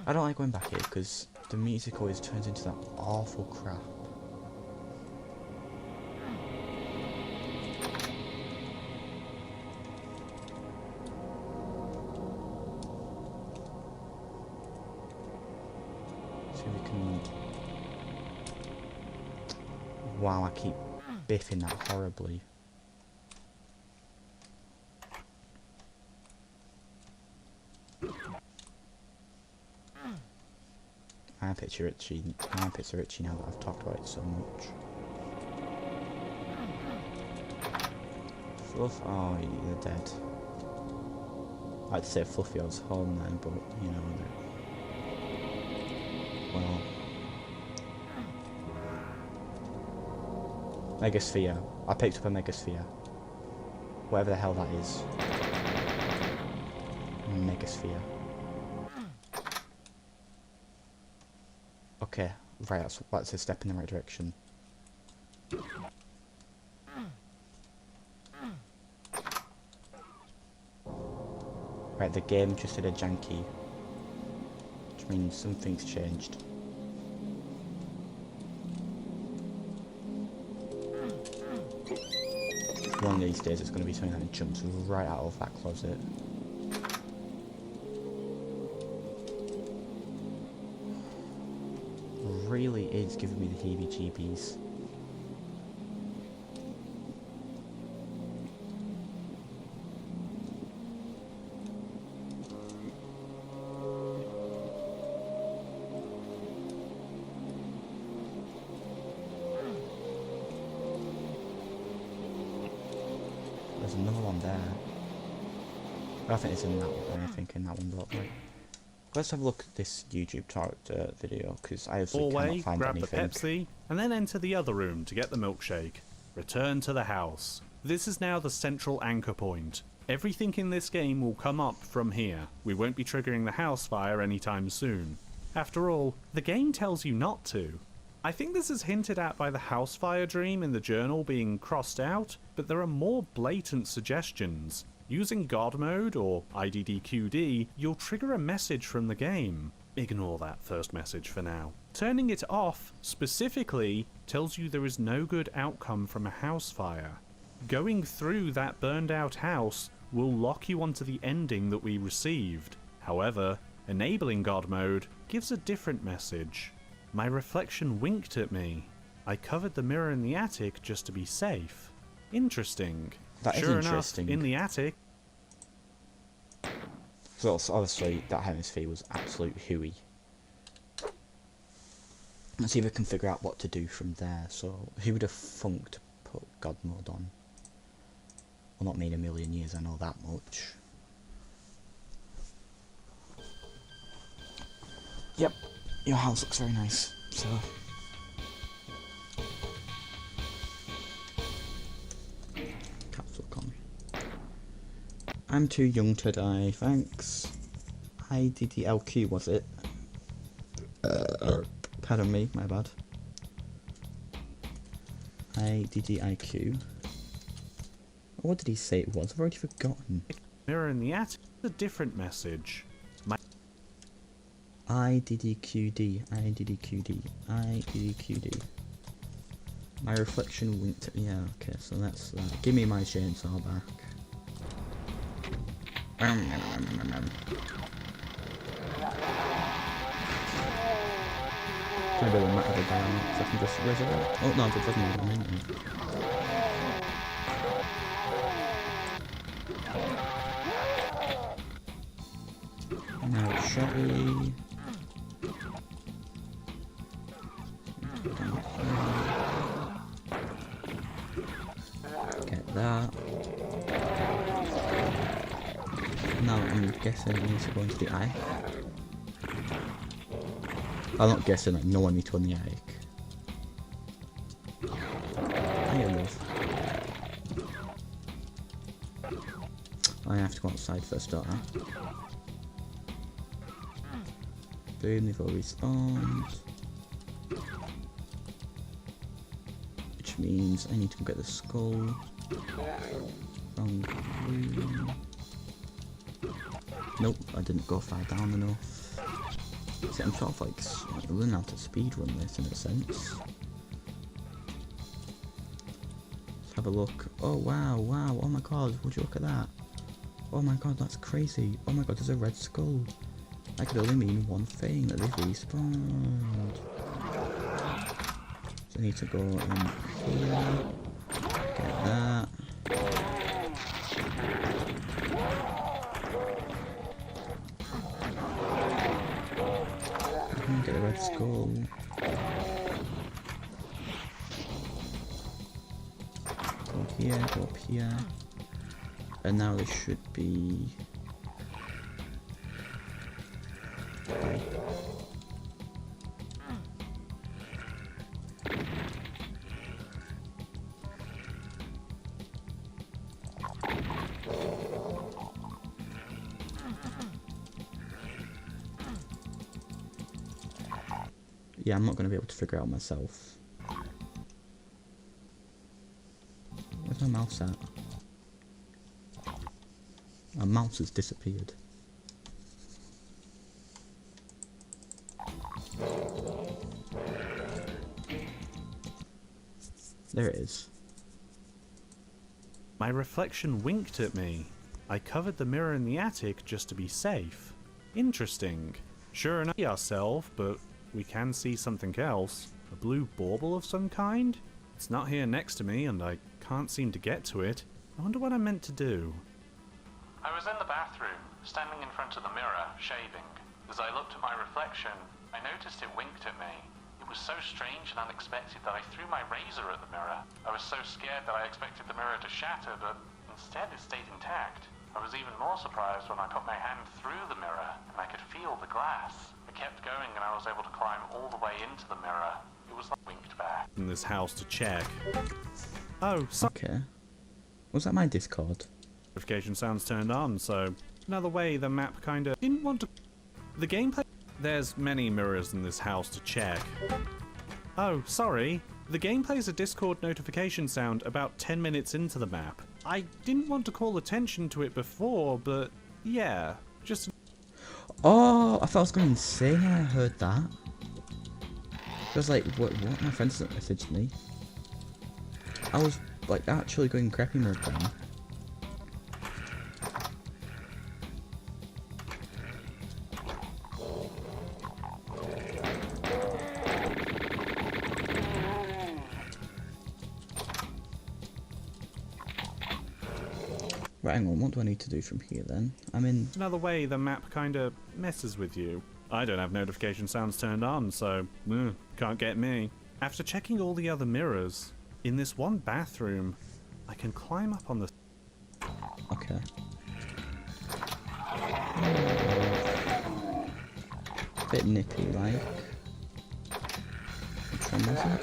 I don't like going back here because the music always turns into that awful crap. Wow, I keep biffing that horribly. My armpits are itchy now that I've talked about it so much. Fluff, oh, you're dead. I'd say Fluffy I was home then, but you know, well. Megasphere. I picked up a Megasphere. Whatever the hell that is. Megasphere. Okay, right, that's a step in the right direction. Right, the game just did a janky. Which means something's changed. One of these days it's going to be something that jumps right out of that closet. Really is giving me the heebie-jeebies. There's another one there. I think it's in that one. I think in that one, but like, let's have a look at this YouTube character video because I actually cannot find grab anything. the Pepsi, and then enter the other room to get the milkshake. Return to the house. This is now the central anchor point. Everything in this game will come up from here. We won't be triggering the house fire anytime soon. After all, the game tells you not to. I think this is hinted at by the house fire dream in the journal being crossed out, but there are more blatant suggestions. Using God mode, or IDDQD, you'll trigger a message from the game. Ignore that first message for now. Turning it off, specifically, tells you there is no good outcome from a house fire. Going through that burned out house will lock you onto the ending that we received. However, enabling God mode gives a different message. My reflection winked at me. I covered the mirror in the attic just to be safe. Interesting. That is sure interesting. enough, in the attic. So obviously that hemisphere was absolute hooey. Let's see if I can figure out what to do from there. So who would have funked to put God mode on? Well, not me in a million years, I know that much. Yep, your house looks very nice, so... Caps look on. I'm too young to die, thanks. IDDLQ was it? Pardon me, my bad. IDDIQ. What did he say it was? I've already forgotten. Mirror in the attic. A different message. IDDQD. IDDQD. My reflection winked at me. Yeah, okay, so that's that. Give me my chainsaw back. Can I build a map of the down so I can just resurrect? Oh no, it doesn't need a now shoddy. Get that. Now I'm guessing I need to go into the eye. I'm not guessing, I know I need to go in the attic. I love. I have to go outside first, don't I? Boom, they've all respawned. Which means I need to go get the skull. Wrong room. Nope, I didn't go far down enough. See, I'm sort of like learning how to speedrun this in a sense. Let's have a look. Oh wow, wow, oh my god, would you look at that? Oh my god, that's crazy. Oh my god, there's a red skull. That could only mean one thing, that they've respawned. So I need to go in here. Get that. Get the red skull. Go here, go up here. And now there should be... Yeah, I'm not going to be able to figure it out myself. Where's my mouse at? My mouse has disappeared. There it is. My reflection winked at me. I covered the mirror in the attic just to be safe. Interesting. Sure enough, ourselves, but we can see something else. A blue bauble of some kind? It's not here next to me and I can't seem to get to it. I wonder what I meant to do. I was in the bathroom, standing in front of the mirror, shaving. As I looked at my reflection, I noticed it winked at me. It was so strange and unexpected that I threw my razor at the mirror. I was so scared that I expected the mirror to shatter, but instead it stayed intact. I was even more surprised when I put my hand through the mirror and I could feel the glass. I kept going and I was able to climb all the way into the mirror. It was like winked back. In this house to check. Oh, okay. Was that my Discord? Notification sounds turned on, so another way the map kinda didn't want to... The gameplay... There's many mirrors in this house to check. Oh, sorry. The game plays a Discord notification sound about 10 minutes into the map. I didn't want to call attention to it before, but yeah, just... Oh, I thought I was going insane when I heard that. I was like, what? My friends messaged me. I was like actually going crappy mode then. Right, hang on, what do I need to do from here then? I'm in... Another way the map kinda messes with you. I don't have notification sounds turned on, so can't get me. After checking all the other mirrors, in this one bathroom, I can climb up on the... Okay. Bit nippy like. Which one was it?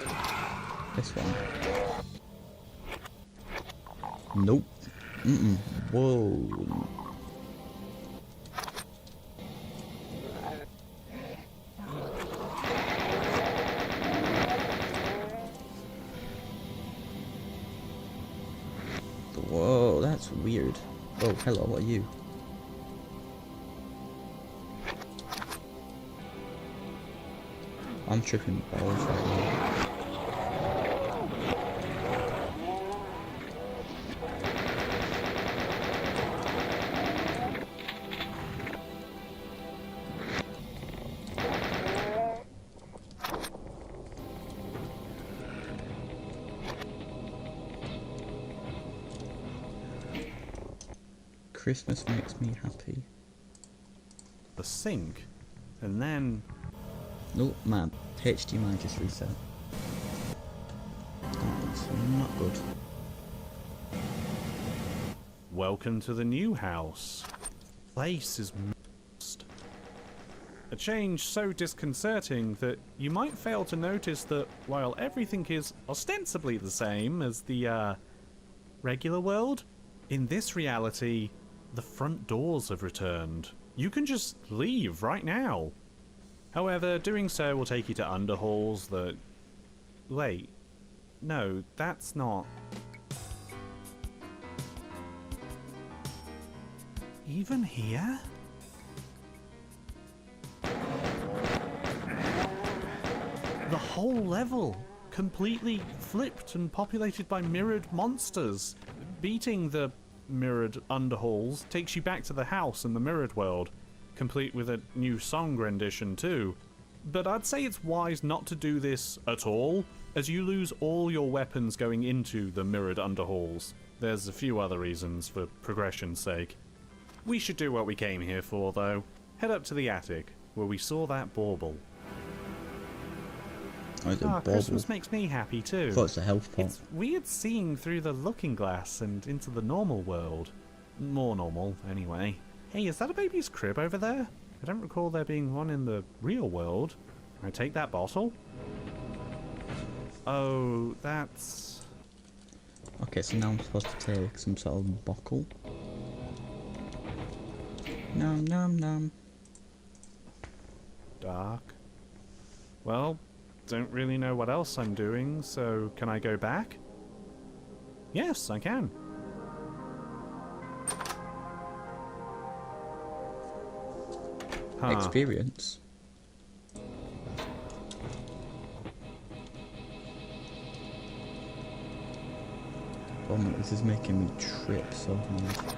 This one. Nope. Whoa. Oh, hello, what are you? I'm tripping balls right now. Christmas makes me happy. The sink, and then Oh man, HDMI just reset. That's not good. welcome to the new house. Place is messed. A change so disconcerting that you might fail to notice that while everything is ostensibly the same as the regular world, in this reality, the front doors have returned. You can just leave right now. However, doing so will take you to underhalls that... Wait. No, that's not... Even here? The whole level, completely flipped and populated by mirrored monsters. Beating the mirrored underhalls takes you back to the house in the mirrored world, complete with a new song rendition too. But I'd say it's wise not to do this at all, as you lose all your weapons going into the mirrored underhalls. There's a few other reasons for progression's sake. We should do what we came here for though. Head up to the attic, where we saw that bauble. Oh, it's a bauble. Christmas makes me happy too. I thought it's a health pot. It's weird seeing through the looking glass and into the normal world. More normal, anyway. Hey, is that a baby's crib over there? I don't recall there being one in the real world. Can I take that bottle? Oh, that's... Okay, so now I'm supposed to take some sort of bottle. Nom nom nom. dark. Well, don't really know what else I'm doing, so can I go back? Yes, I can. Huh. Experience. Oh my, this is making me trip so hard.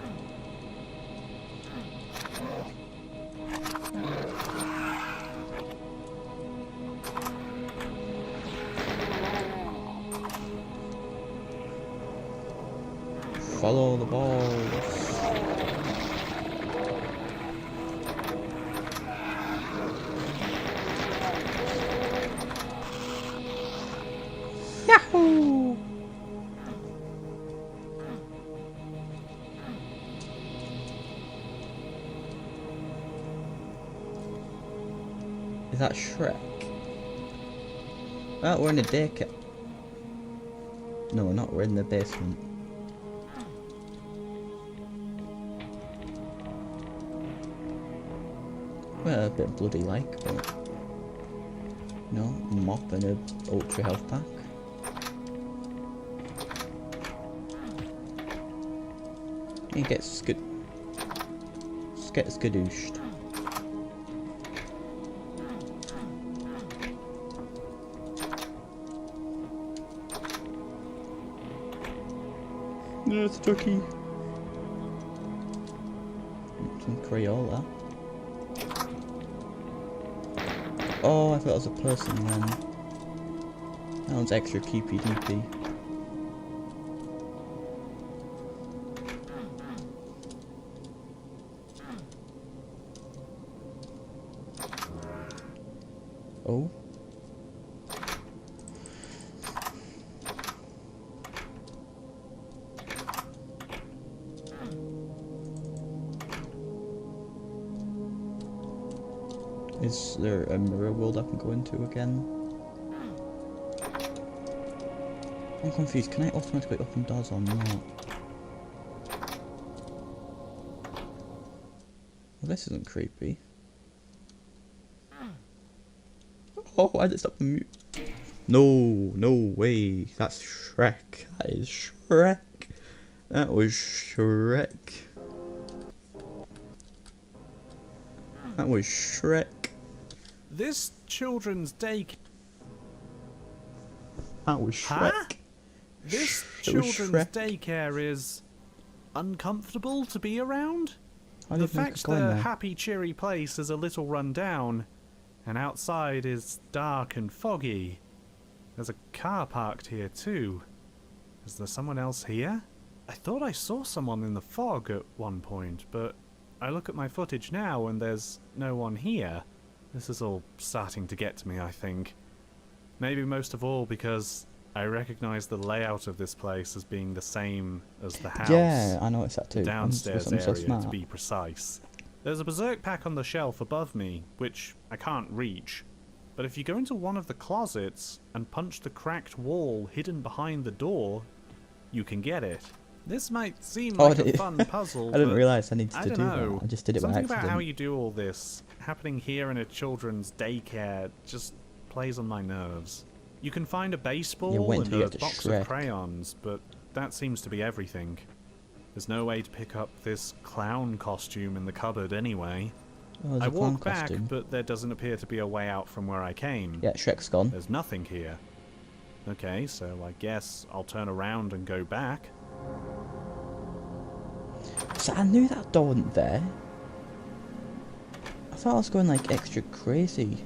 Follow the balls. Yahoo! Is that Shrek? Oh, we're in the daycare. No, we're not. We're in the basement. Well, a bit bloody like, but you know, mop and a ultra health pack. He gets good. Get skadooshed. No, it's a turkey. Some Crayola. Oh, I thought it was a person then. That one's extra keepy deepy. Oh. Is there a mirror world I can go into again? I'm confused, can I automatically open doors or not? Well, this isn't creepy. Oh, why did it stop the mute? No, no way. That's Shrek. That is Shrek. That was Shrek. That was Shrek. This children's day... That was Shrek. Huh? This It was children's Shrek. daycare is uncomfortable to be around. Why The did you make us fact go in the there? happy, cheery place is a little run down, and outside is dark and foggy. There's a car parked here too. Is there someone else here? I thought I saw someone in the fog at one point, but I look at my footage now and there's no one here. This is all starting to get to me, I think. Maybe most of all because I recognise the layout of this place as being the same as the house. Yeah, I noticed that too. Downstairs I'm so area, smart. to be precise. There's a berserk pack on the shelf above me, which I can't reach. But if you go into one of the closets and punch the cracked wall hidden behind the door, you can get it. This might seem like a fun puzzle, I didn't but realise I needed I to don't do know. that. I just did it by Something accident. about how you do all this, happening here in a children's daycare, just plays on my nerves. You can find a baseball wait and until you a get to box Shrek. of crayons, but that seems to be everything. There's no way to pick up this clown costume in the cupboard anyway. Oh, there's I a clown walk back, costume. but there doesn't appear to be a way out from where I came. Yeah, Shrek's gone. There's nothing here. Okay, so I guess I'll turn around and go back. So I knew that door wasn't there. I thought I was going like extra crazy.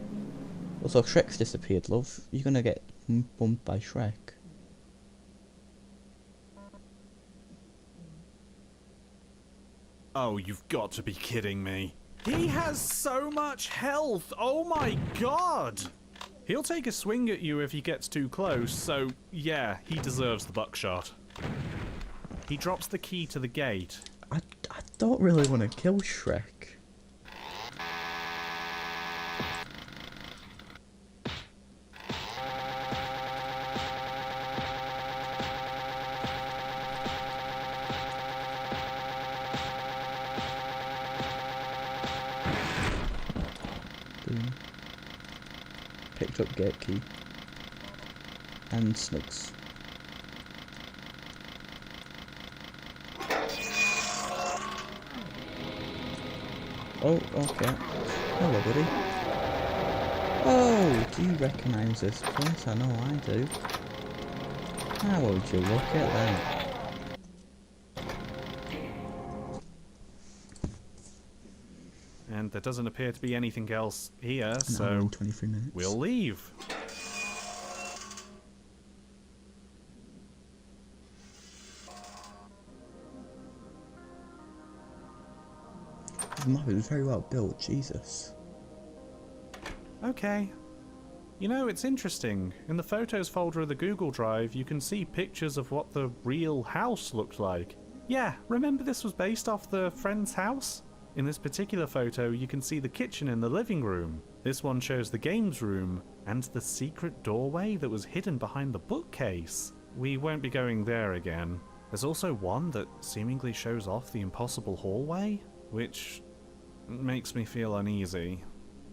Also, Shrek's disappeared, love. You're gonna get bumped by Shrek. Oh, you've got to be kidding me. He has so much health! Oh my god! He'll take a swing at you if he gets too close, so yeah, he deserves the buckshot. He drops the key to the gate. I don't really want to kill Shrek. Boom. Picked up gate key. And Snugs. Oh, okay. Hello, buddy. Oh, do you recognise this place? I know I do. How would you look at that? And there doesn't appear to be anything else here, An hour so and 23 minutes. we'll leave. The map is very well built, Jesus. Okay. You know, it's interesting. In the photos folder of the Google Drive, you can see pictures of what the real house looked like. Yeah, remember this was based off the friend's house? In this particular photo, you can see the kitchen in the living room. This one shows the games room, and the secret doorway that was hidden behind the bookcase. We won't be going there again. There's also one that seemingly shows off the impossible hallway, which makes me feel uneasy.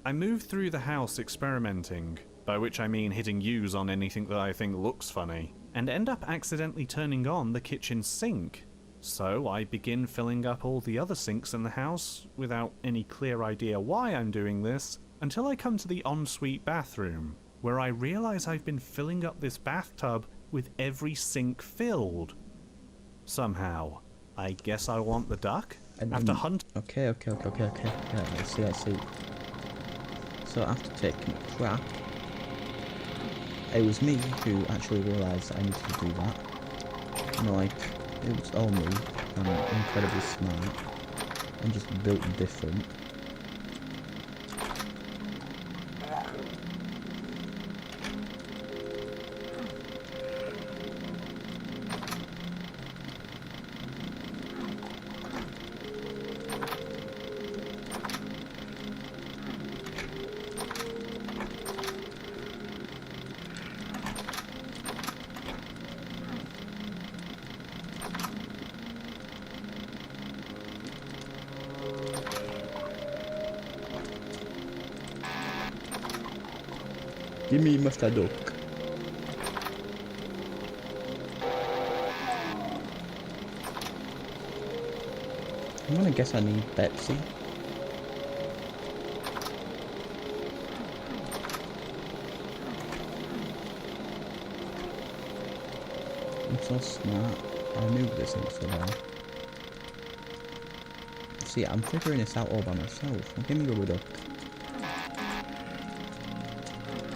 I move through the house experimenting, by which I mean hitting U's on anything that I think looks funny, and end up accidentally turning on the kitchen sink. So I begin filling up all the other sinks in the house without any clear idea why I'm doing this, until I come to the ensuite bathroom, where I realise I've been filling up this bathtub with every sink filled. Somehow. I guess I want the duck? And After hunt. Okay. Yeah, let's see. So after taking a crap, it was me who actually realised that I needed to do that. You know, like, it was all me. I'm incredibly smart. I'm just built different. Give me Mr. Duck. I'm gonna guess I need Pepsi. so smart. I removed this thing so well. See, I'm figuring this out all by myself. Well, give me the duck.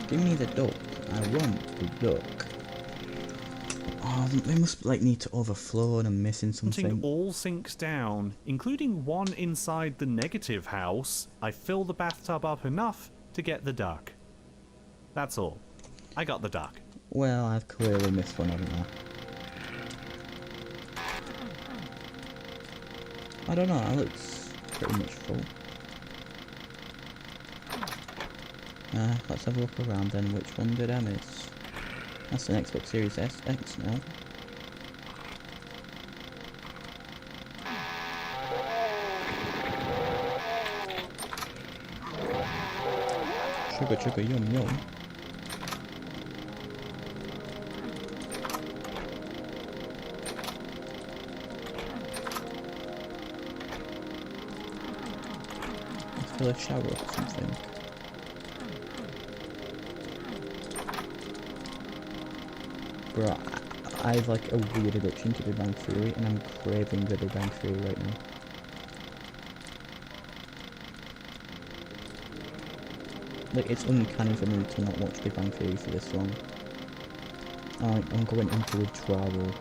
Give me the duck. I want the duck. Oh, they must like need to overflow and I'm missing something. Hunting all sinks down, including one inside the negative house. I fill the bathtub up enough to get the duck. That's all. I got the duck. Well, I've clearly missed one, haven't I? I don't know, that looks pretty much full. Let's have a look around then. Which one did I miss? That's an Xbox Series X now. Sugar, sugar, yum, yum. Let's fill a shower or something. Bro, I have like a weird addiction to Big Bang Theory and I'm craving the Big Bang Theory right now. Like, it's uncanny for me to not watch Big Bang Theory for this long. I'm going into withdrawal.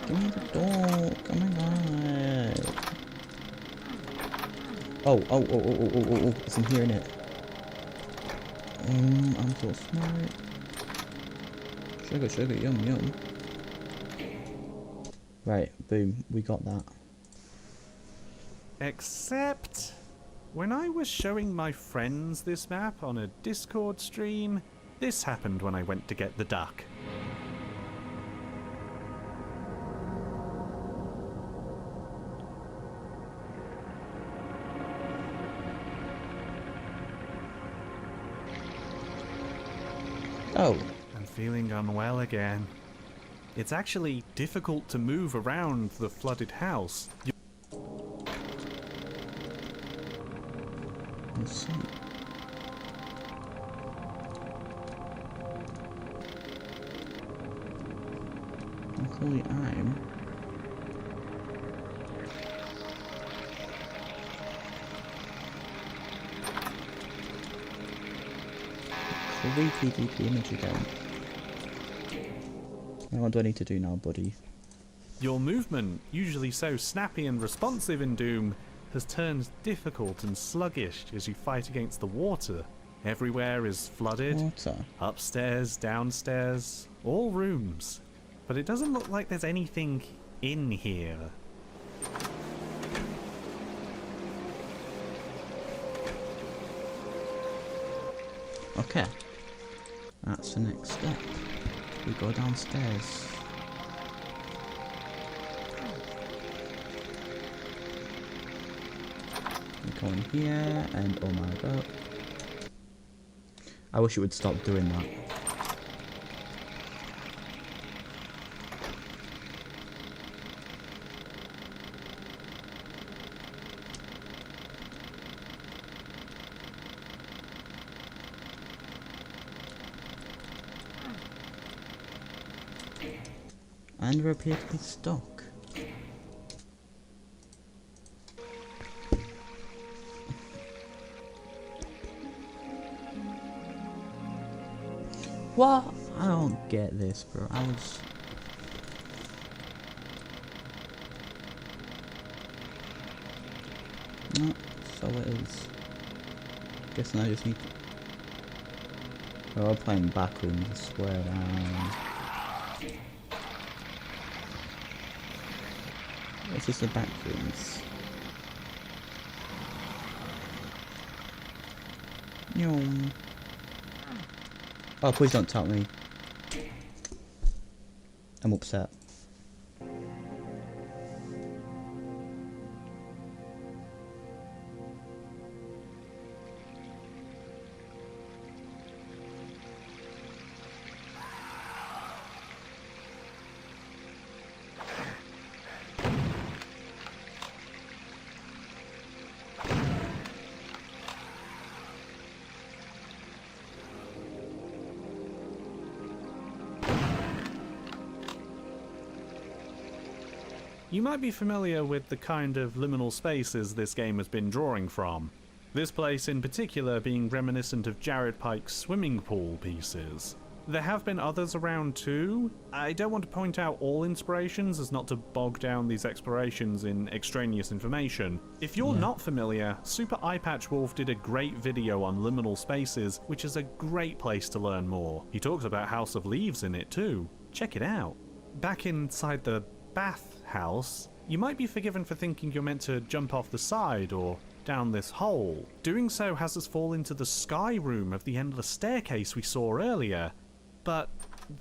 Give me the dog, oh my god. Oh, it's in here, innit? I'm so smart. Sugar, sugar, yum, yum. Right, boom, we got that. Except, when I was showing my friends this map on a Discord stream, this happened when I went to get the duck. Oh. I'm feeling unwell again. It's actually difficult to move around the flooded house. Let's see. Luckily I'm... creepy DP image again. Now what do I need to do now, buddy? Your movement, usually so snappy and responsive in Doom, has turned difficult and sluggish as you fight against the water. Everywhere is flooded. Water? Upstairs, downstairs, all rooms. But it doesn't look like there's anything in here. Okay. That's the next step. We go downstairs. We go in here, and oh my god. I wish it would stop doing that. And we appear to be stuck. What? I don't get this, bro. I was... No, so it is. Guessing I just need to... Oh, I'm playing backrooms, I swear down. It's just the backrooms. Yum. Oh, please don't tap me. I'm upset. You might be familiar with the kind of liminal spaces this game has been drawing from. This place in particular being reminiscent of Jared Pike's swimming pool pieces. There have been others around too. I don't want to point out all inspirations as not to bog down these explorations in extraneous information. If you're not familiar, Super Eyepatch Wolf did a great video on liminal spaces, which is a great place to learn more. He talks about House of Leaves in it too. Check it out. Back inside the bath house, you might be forgiven for thinking you're meant to jump off the side or down this hole. Doing so has us fall into the sky room of the end of the staircase we saw earlier. But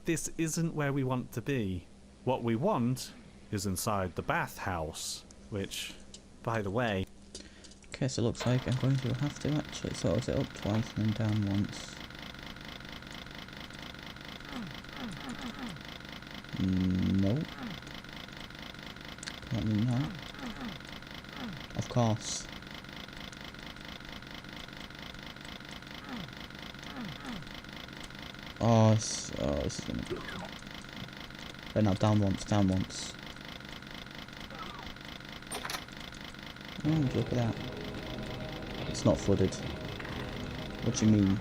this isn't where we want to be. What we want is inside the bathhouse, which, by the way... Okay, so it looks like I'm going to have to actually sort it up twice and then down once. No. Apparently not. Of course. Oh, this is gonna be... Right now, down once, down once. Oh, look at that. It's not flooded. What do you mean?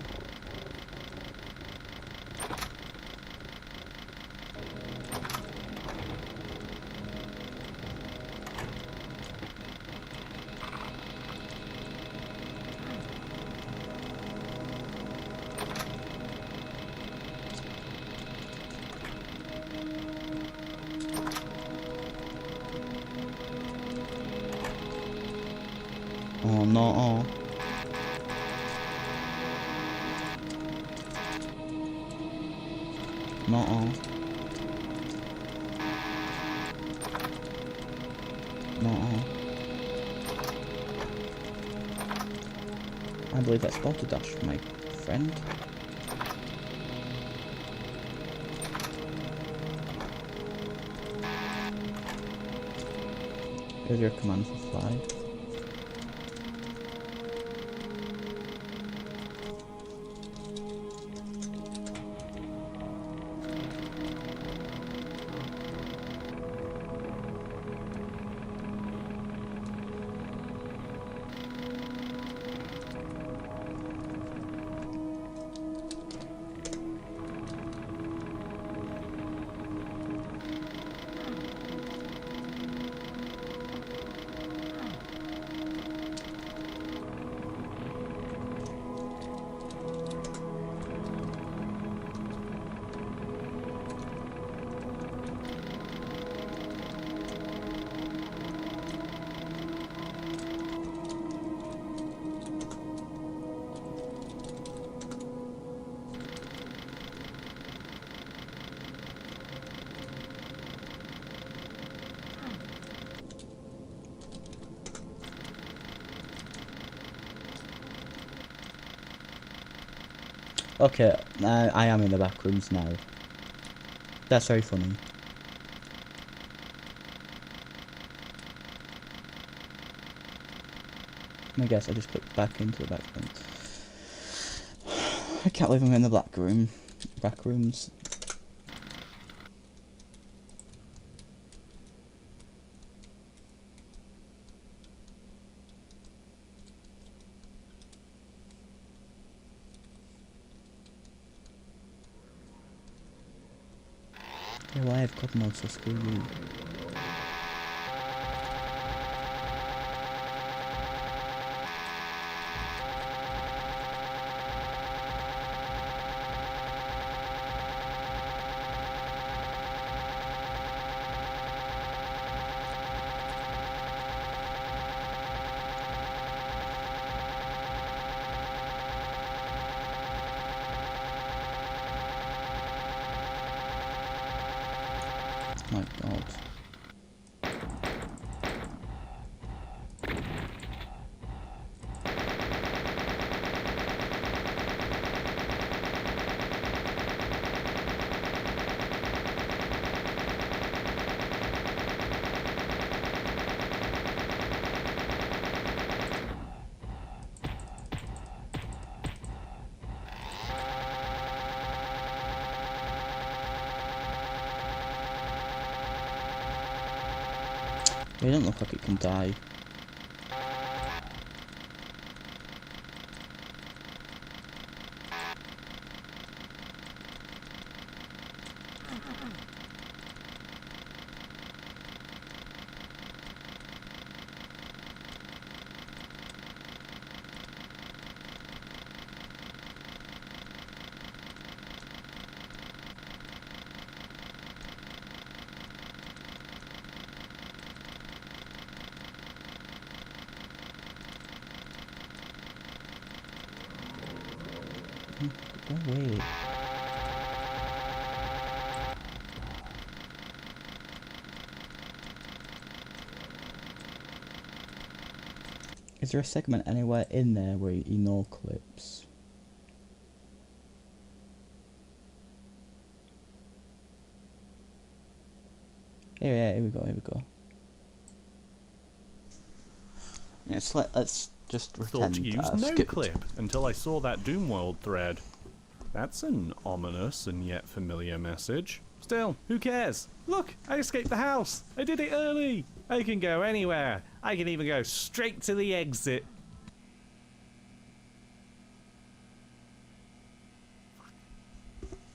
Oh no. No. No. I believe that's Dash, my friend. Here's your command for fly. Okay, I am in the back rooms now. That's very funny. I guess I just clicked back into the back room. I can't believe I'm in the back rooms. Yeah, well, I have God mode, so screw you. My God. It doesn't look like it can die. Go away. Is there a segment anywhere in there where you know clips? Here we go, here we go. Let's just Thought pretend to that use I've no skipped. clip until I saw that Doomworld thread. That's an ominous and yet familiar message. Still, who cares? Look, I escaped the house. I did it early. I can go anywhere. I can even go straight to the exit.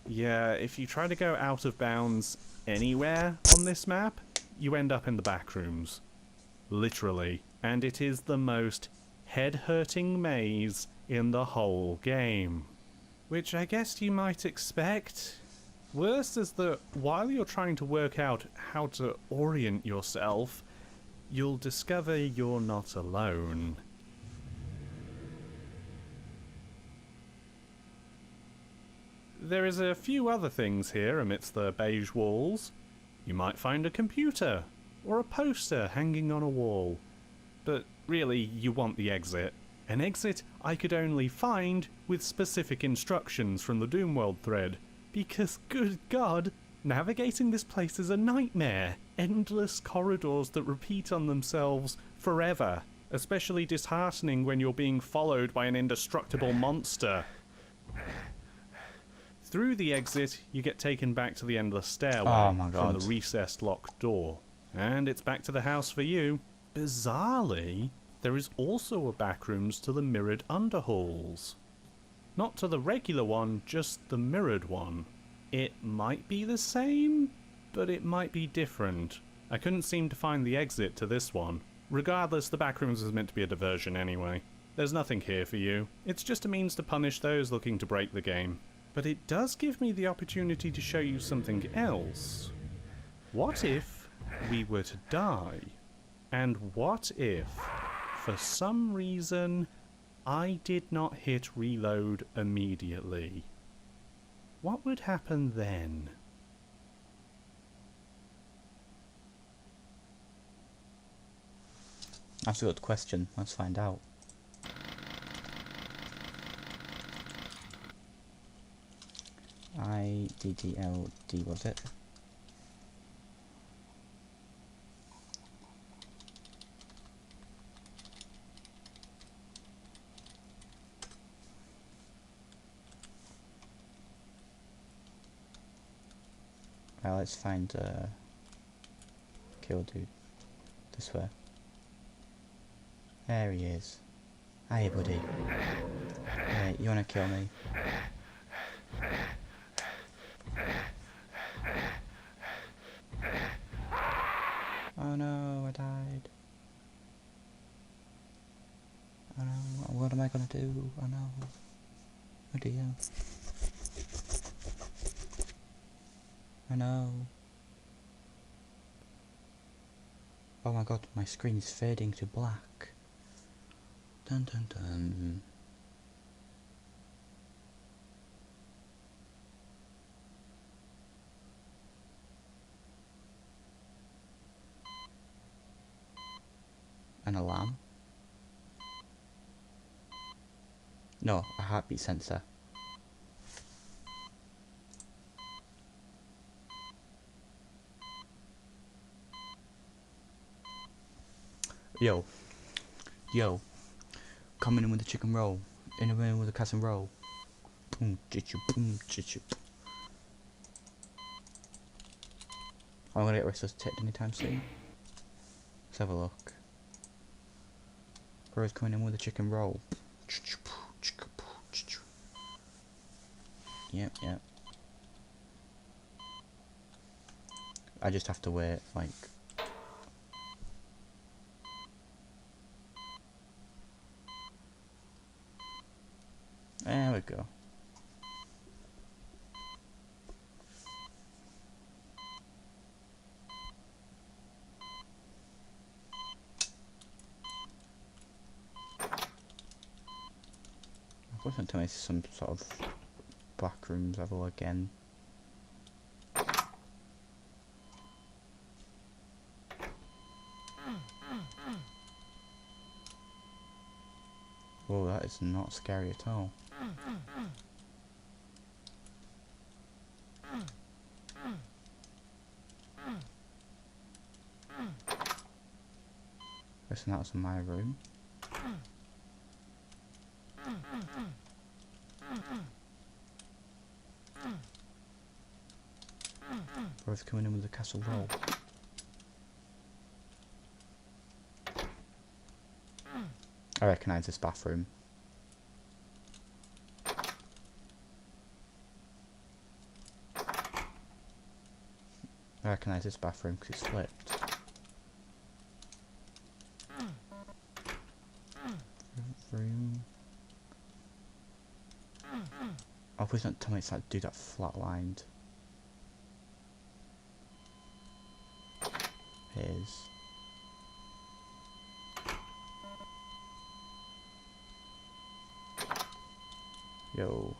Yeah, if you try to go out of bounds anywhere on this map, you end up in the back rooms. Literally. And it is the most head-hurting maze in the whole game. Which I guess you might expect. Worse is that while you're trying to work out how to orient yourself, you'll discover you're not alone. There is a few other things here amidst the beige walls. You might find a computer, or a poster hanging on a wall. But really, you want the exit. An exit I could only find with specific instructions from the Doomworld thread. Because, good God, navigating this place is a nightmare. Endless corridors that repeat on themselves forever. Especially disheartening when you're being followed by an indestructible monster. Through the exit, you get taken back to the endless stairway Oh my from God. the recessed locked door. And it's back to the house for you. Bizarrely, there is also a backrooms to the mirrored underhalls. Not to the regular one, just the mirrored one. It might be the same, but it might be different. I couldn't seem to find the exit to this one. Regardless, the backrooms is meant to be a diversion anyway. There's nothing here for you. It's just a means to punish those looking to break the game. But it does give me the opportunity to show you something else. What if we were to die? And what if, for some reason, I did not hit reload immediately? What would happen then? That's a good question. Let's find out. IDDLD, was it? Well, let's find kill dude. This way. There he is. Hey, buddy. Hey, you wanna kill me? Oh no, I died. Oh no, what am I gonna do? Oh no. Oh dear. Oh no. Oh my god, my screen is fading to black. Dun dun dun. An alarm? No, a heartbeat sensor. Yo. Yo. Coming in with the chicken roll. In the room with the cast and roll. Boom, chichu, boom, chichu. I'm gonna get resuscitated anytime soon. Let's have a look. Bro's coming in with a chicken roll. Yep, yep. I just have to wait, like... There we go. I wasn't telling me some sort of back rooms level again. Whoa, that is not scary at all. Guessing that was my room. Both coming in with a castle roll. I recognise this bathroom. I recognise this bathroom because it's flipped. Room. Oh, please don't tell me it's that dude that flatlined. Here's. Yo.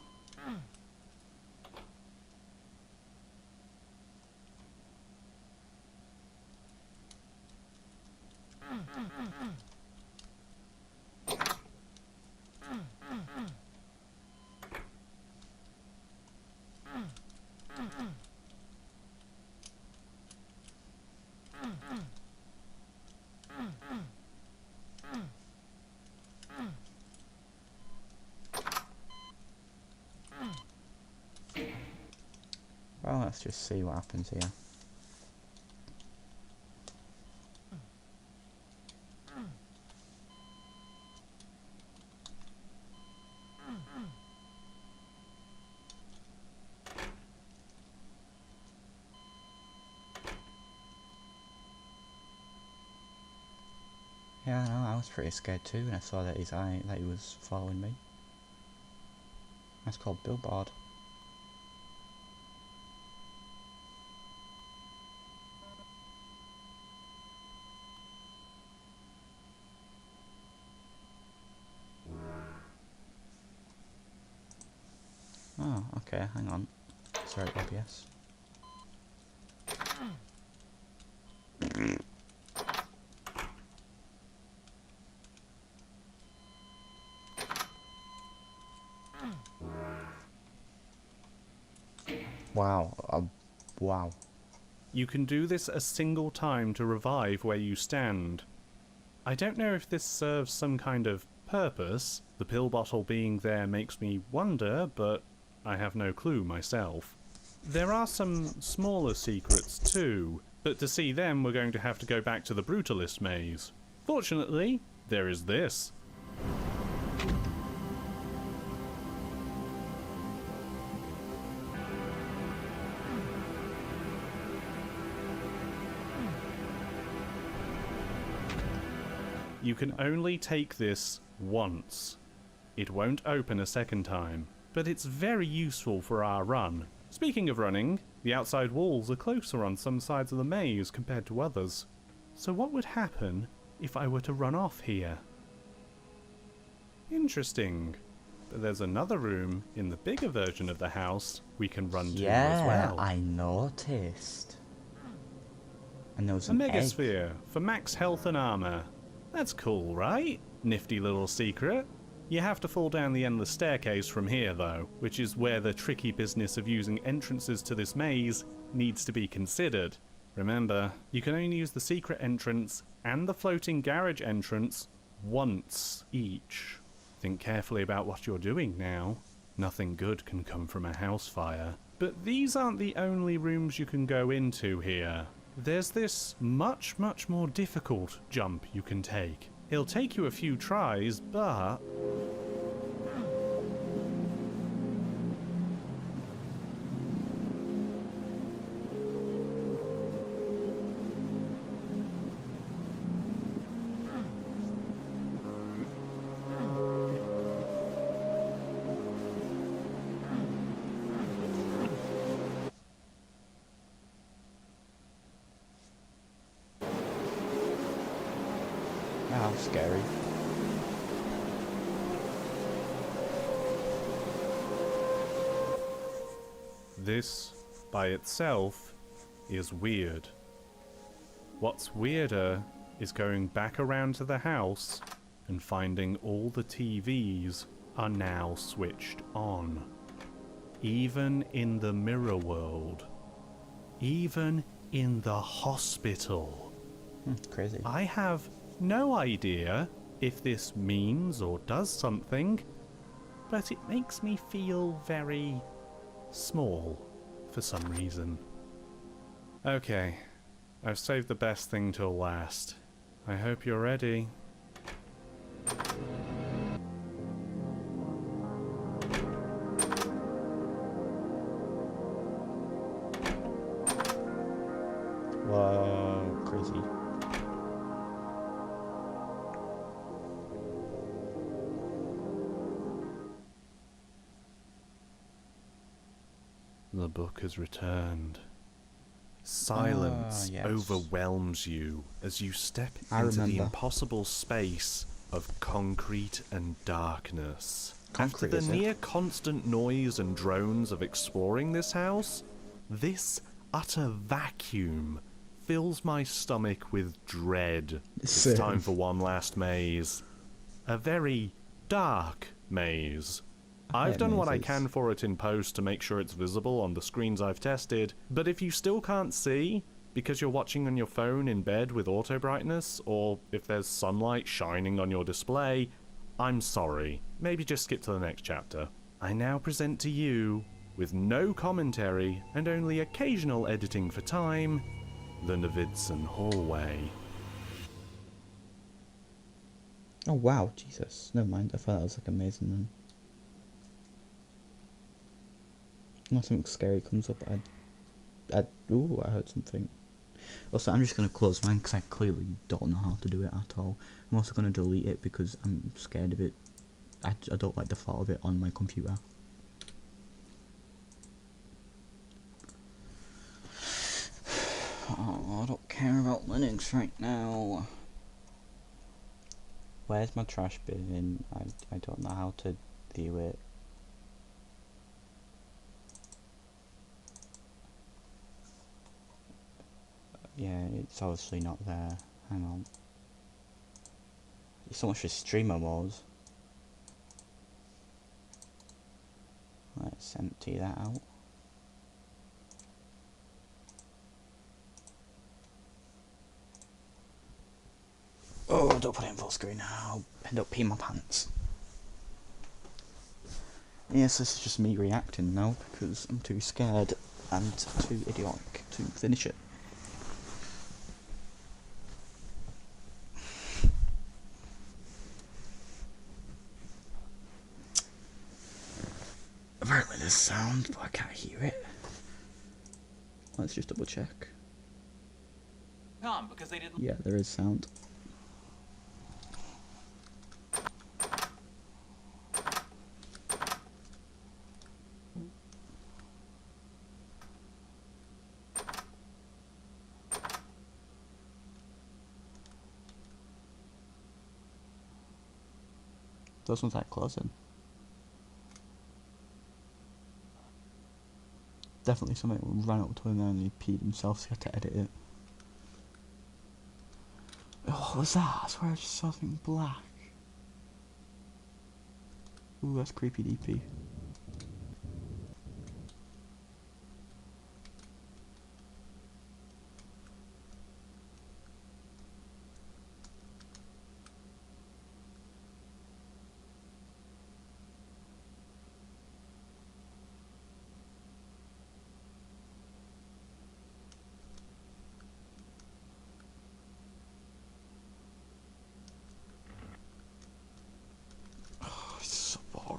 Well, let's just see what happens here. Yeah, I know, I was pretty scared too when I saw that that he was following me. That's called billboard. Oh, okay, hang on. Sorry, OBS. Wow, wow. You can do this a single time to revive where you stand. I don't know if this serves some kind of purpose. The pill bottle being there makes me wonder, but I have no clue myself. There are some smaller secrets too, but to see them we're going to have to go back to the Brutalist maze. Fortunately, there is this. You can only take this once. It won't open a second time, but it's very useful for our run. Speaking of running, the outside walls are closer on some sides of the maze compared to others. So what would happen if I were to run off here? Interesting. But there's another room in the bigger version of the house we can run to as well. Yeah, I noticed. And there was A an egg. megasphere for max health and armor. That's cool, right? Nifty little secret. You have to fall down the endless staircase from here though, which is where the tricky business of using entrances to this maze needs to be considered. Remember, you can only use the secret entrance and the floating garage entrance once each. Think carefully about what you're doing now. Nothing good can come from a house fire. But these aren't the only rooms you can go into here. there's this much more difficult jump you can take. It'll take you a few tries, but... Wow, scary. This, by itself, is weird. What's weirder is going back around to the house and finding all the TVs are now switched on. Even in the mirror world. Even in the hospital. Crazy. I have no idea if this means or does something, but it makes me feel very small for some reason. Okay, I've saved the best thing till last. I hope you're ready. Whoa, crazy. The book has returned. Silence yes. overwhelms you as you step I into the remember. impossible space of concrete and darkness. Concrete, After is the it? near constant noise and drones of exploring this house, this utter vacuum fills my stomach with dread. It's Same. time for one last maze. A very dark maze. I've done what I mazes. can for it in post to make sure it's visible on the screens I've tested, but if you still can't see, because you're watching on your phone in bed with auto brightness, or if there's sunlight shining on your display, I'm sorry. Maybe just skip to the next chapter. I now present to you, with no commentary and only occasional editing for time, the Novidson Hallway. Oh wow, Jesus. Never mind, I thought that was like amazing then. Unless something scary comes up, ooh, I heard something. Also, I'm just going to close mine because I clearly don't know how to do it at all. I'm also going to delete it because I'm scared of it. I don't like the thought of it on my computer. Oh, I don't care about Linux right now. Where's my trash bin? I don't know how to view it. Yeah, it's obviously not there. Hang on. It's so much for streamer modes. Let's empty that out. Oh, don't put it in full screen now. I'll end up peeing my pants. Yes, this is just me reacting now because I'm too scared and too idiotic to finish it. Apparently there's sound, but I can't hear it. Let's just double check. Because they didn't. Yeah, there is sound. Those ones aren't closing. Definitely somebody ran up to him and he peed himself, so he had to edit it. Oh, what was that? I swear I just saw something black. Ooh, that's creepy DP.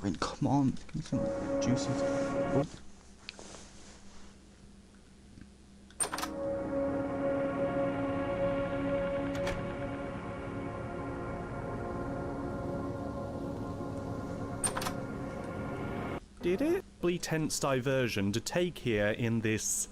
mean, come on, give me some juicy stuff. Oh. Did it? Really tense diversion to take here in this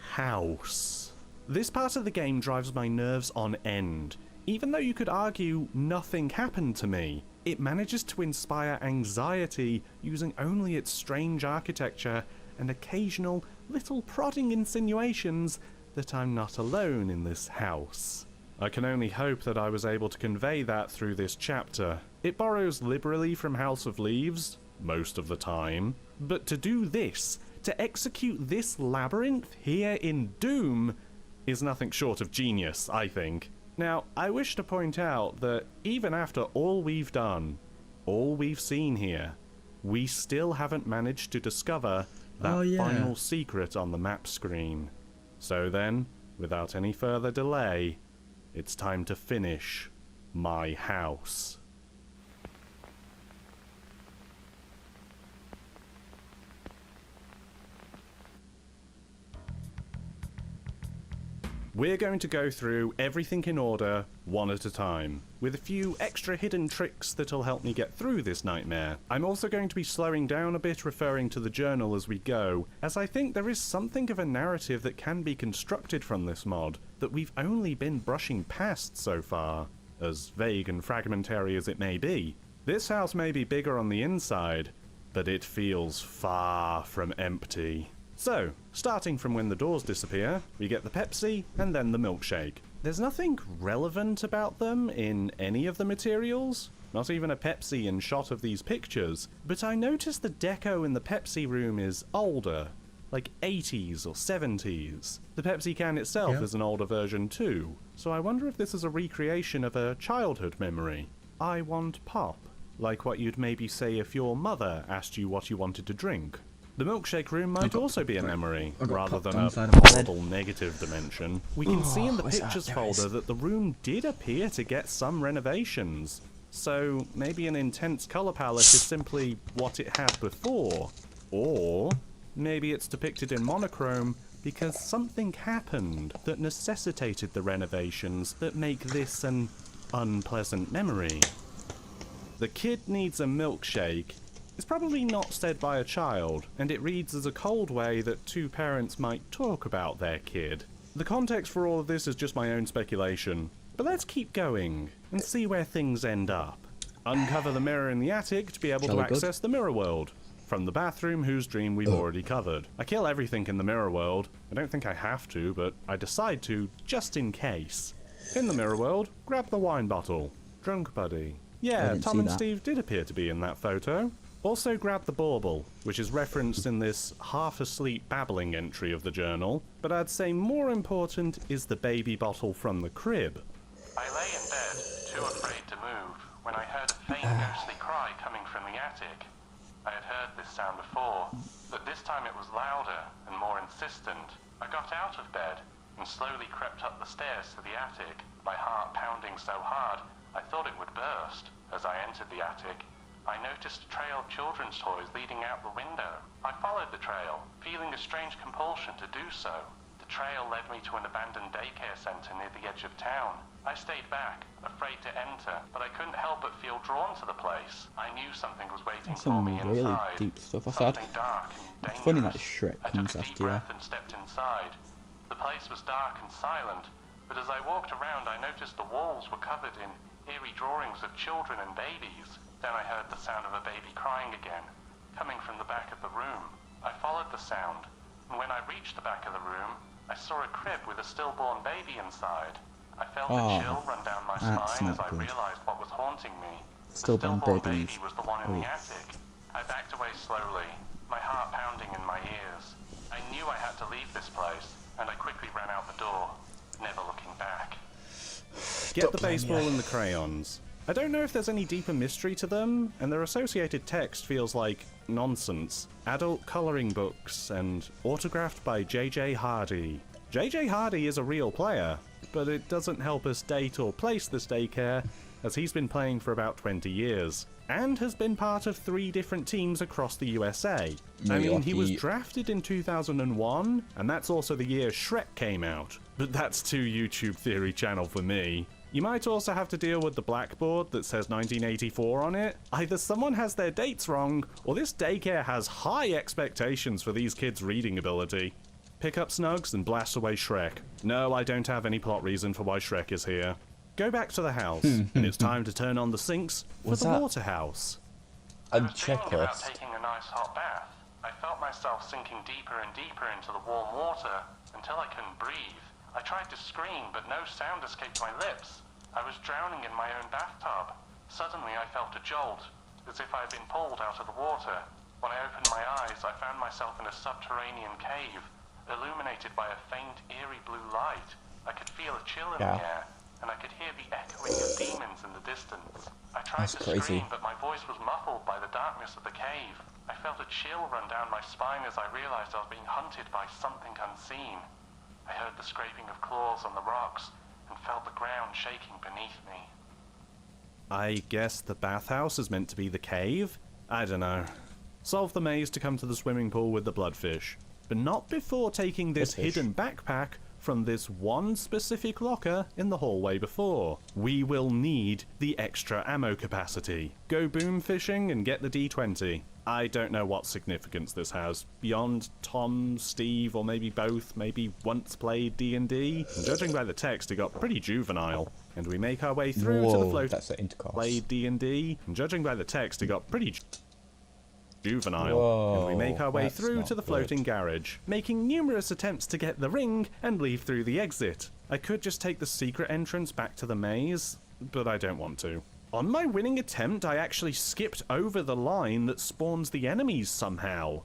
house. This part of the game drives my nerves on end. Even though you could argue nothing happened to me, it manages to inspire anxiety using only its strange architecture and occasional little prodding insinuations that I'm not alone in this house. I can only hope that I was able to convey that through this chapter. It borrows liberally from House of Leaves, most of the time, but to do this, to execute this labyrinth here in Doom, is nothing short of genius, I think. Now, I wish to point out that even after all we've done, all we've seen here, we still haven't managed to discover that final secret on the map screen. So then, without any further delay, it's time to finish my house. We're going to go through everything in order, one at a time, with a few extra hidden tricks that'll help me get through this nightmare. I'm also going to be slowing down a bit, referring to the journal as we go, as I think there is something of a narrative that can be constructed from this mod that we've only been brushing past so far, as vague and fragmentary as it may be. This house may be bigger on the inside, but it feels far from empty. So, starting from when the doors disappear, we get the Pepsi and then the milkshake. There's nothing relevant about them in any of the materials, not even a Pepsi in shot of these pictures, but I notice the deco in the Pepsi room is older, like 80s or 70s. The Pepsi can itself is an older version too, so I wonder if this is a recreation of a childhood memory. I want pop, like what you'd maybe say if your mother asked you what you wanted to drink. The milkshake room might also be a memory, rather than a horrible negative dimension. We can see in the pictures folder that the room did appear to get some renovations. So maybe an intense colour palette is simply what it had before. Or maybe it's depicted in monochrome because something happened that necessitated the renovations that make this an unpleasant memory. The kid needs a milkshake. It's probably not said by a child, and it reads as a cold way that two parents might talk about their kid. The context for all of this is just my own speculation, but let's keep going and see where things end up. Uncover the mirror in the attic to be able to access the mirror world. From the bathroom, whose dream we've already covered. I kill everything in the mirror world. I don't think I have to, but I decide to, just in case. In the mirror world, grab the wine bottle. Drunk buddy. Yeah, Tom and Steve did appear to be in that photo. Also grab the bauble, which is referenced in this half-asleep babbling entry of the journal, but I'd say more important is the baby bottle from the crib. I lay in bed, too afraid to move, when I heard a faint ghostly cry coming from the attic. I had heard this sound before, but this time it was louder and more insistent. I got out of bed and slowly crept up the stairs to the attic, my heart pounding so hard I thought it would burst. As I entered the attic, I noticed a trail of children's toys leading out the window. I followed the trail, feeling a strange compulsion to do so. The trail led me to an abandoned daycare center near the edge of town. I stayed back, afraid to enter, but I couldn't help but feel drawn to the place. I knew something was waiting for me really inside. Deep stuff. Something dark and dangerous. It's funny that Shrek I took comes a deep after you. breath and stepped inside. The place was dark and silent, but as I walked around I noticed the walls were covered in eerie drawings of children and babies. Then I heard the sound of a baby crying again, coming from the back of the room. I followed the sound, and when I reached the back of the room, I saw a crib with a stillborn baby inside. I felt a chill run down my spine as I realized what was haunting me. The stillborn baby was the one in the attic. I backed away slowly, my heart pounding in my ears. I knew I had to leave this place, and I quickly ran out the door, never looking back. Get the baseball and the crayons. I don't know if there's any deeper mystery to them, and their associated text feels like nonsense. Adult colouring books and autographed by J.J. Hardy. J.J. Hardy is a real player, but it doesn't help us date or place this daycare as he's been playing for about 20 years, and has been part of 3 different teams across the USA. I mean, he was drafted in 2001, and that's also the year Shrek came out. But that's too YouTube Theory channel for me. You might also have to deal with the blackboard that says 1984 on it. Either someone has their dates wrong, or this daycare has high expectations for these kids' reading ability. Pick up Snugs and blast away Shrek. No, I don't have any plot reason for why Shrek is here. Go back to the house, and it's time to turn on the sinks for the water house. I was thinking about taking a nice hot bath. I felt myself sinking deeper and deeper into the warm water until I couldn't breathe. I tried to scream, but no sound escaped my lips. I was drowning in my own bathtub. Suddenly I felt a jolt, as if I had been pulled out of the water. When I opened my eyes, I found myself in a subterranean cave, illuminated by a faint, eerie blue light. I could feel a chill in the air, and I could hear the echoing of demons in the distance. I tried to scream, but my voice was muffled by the darkness of the cave. I felt a chill run down my spine as I realized I was being hunted by something unseen. I heard the scraping of claws on the rocks and felt the ground shaking beneath me. I guess the bathhouse is meant to be the cave? I don't know. Solve the maze to come to the swimming pool with the bloodfish, but not before taking this hidden backpack from this one specific locker in the hallway before. We will need the extra ammo capacity. Go boom fishing and get the D20. I don't know what significance this has, beyond Tom, Steve, or maybe both, maybe once played D&D. Judging by the text, it got pretty juvenile. And we make our way through to the floating played D&D. And judging by the text, it got pretty juvenile. And we make our way through to the floating garage, making numerous attempts to get the ring and leave through the exit. I could just take the secret entrance back to the maze, but I don't want to. On my winning attempt, I actually skipped over the line that spawns the enemies somehow.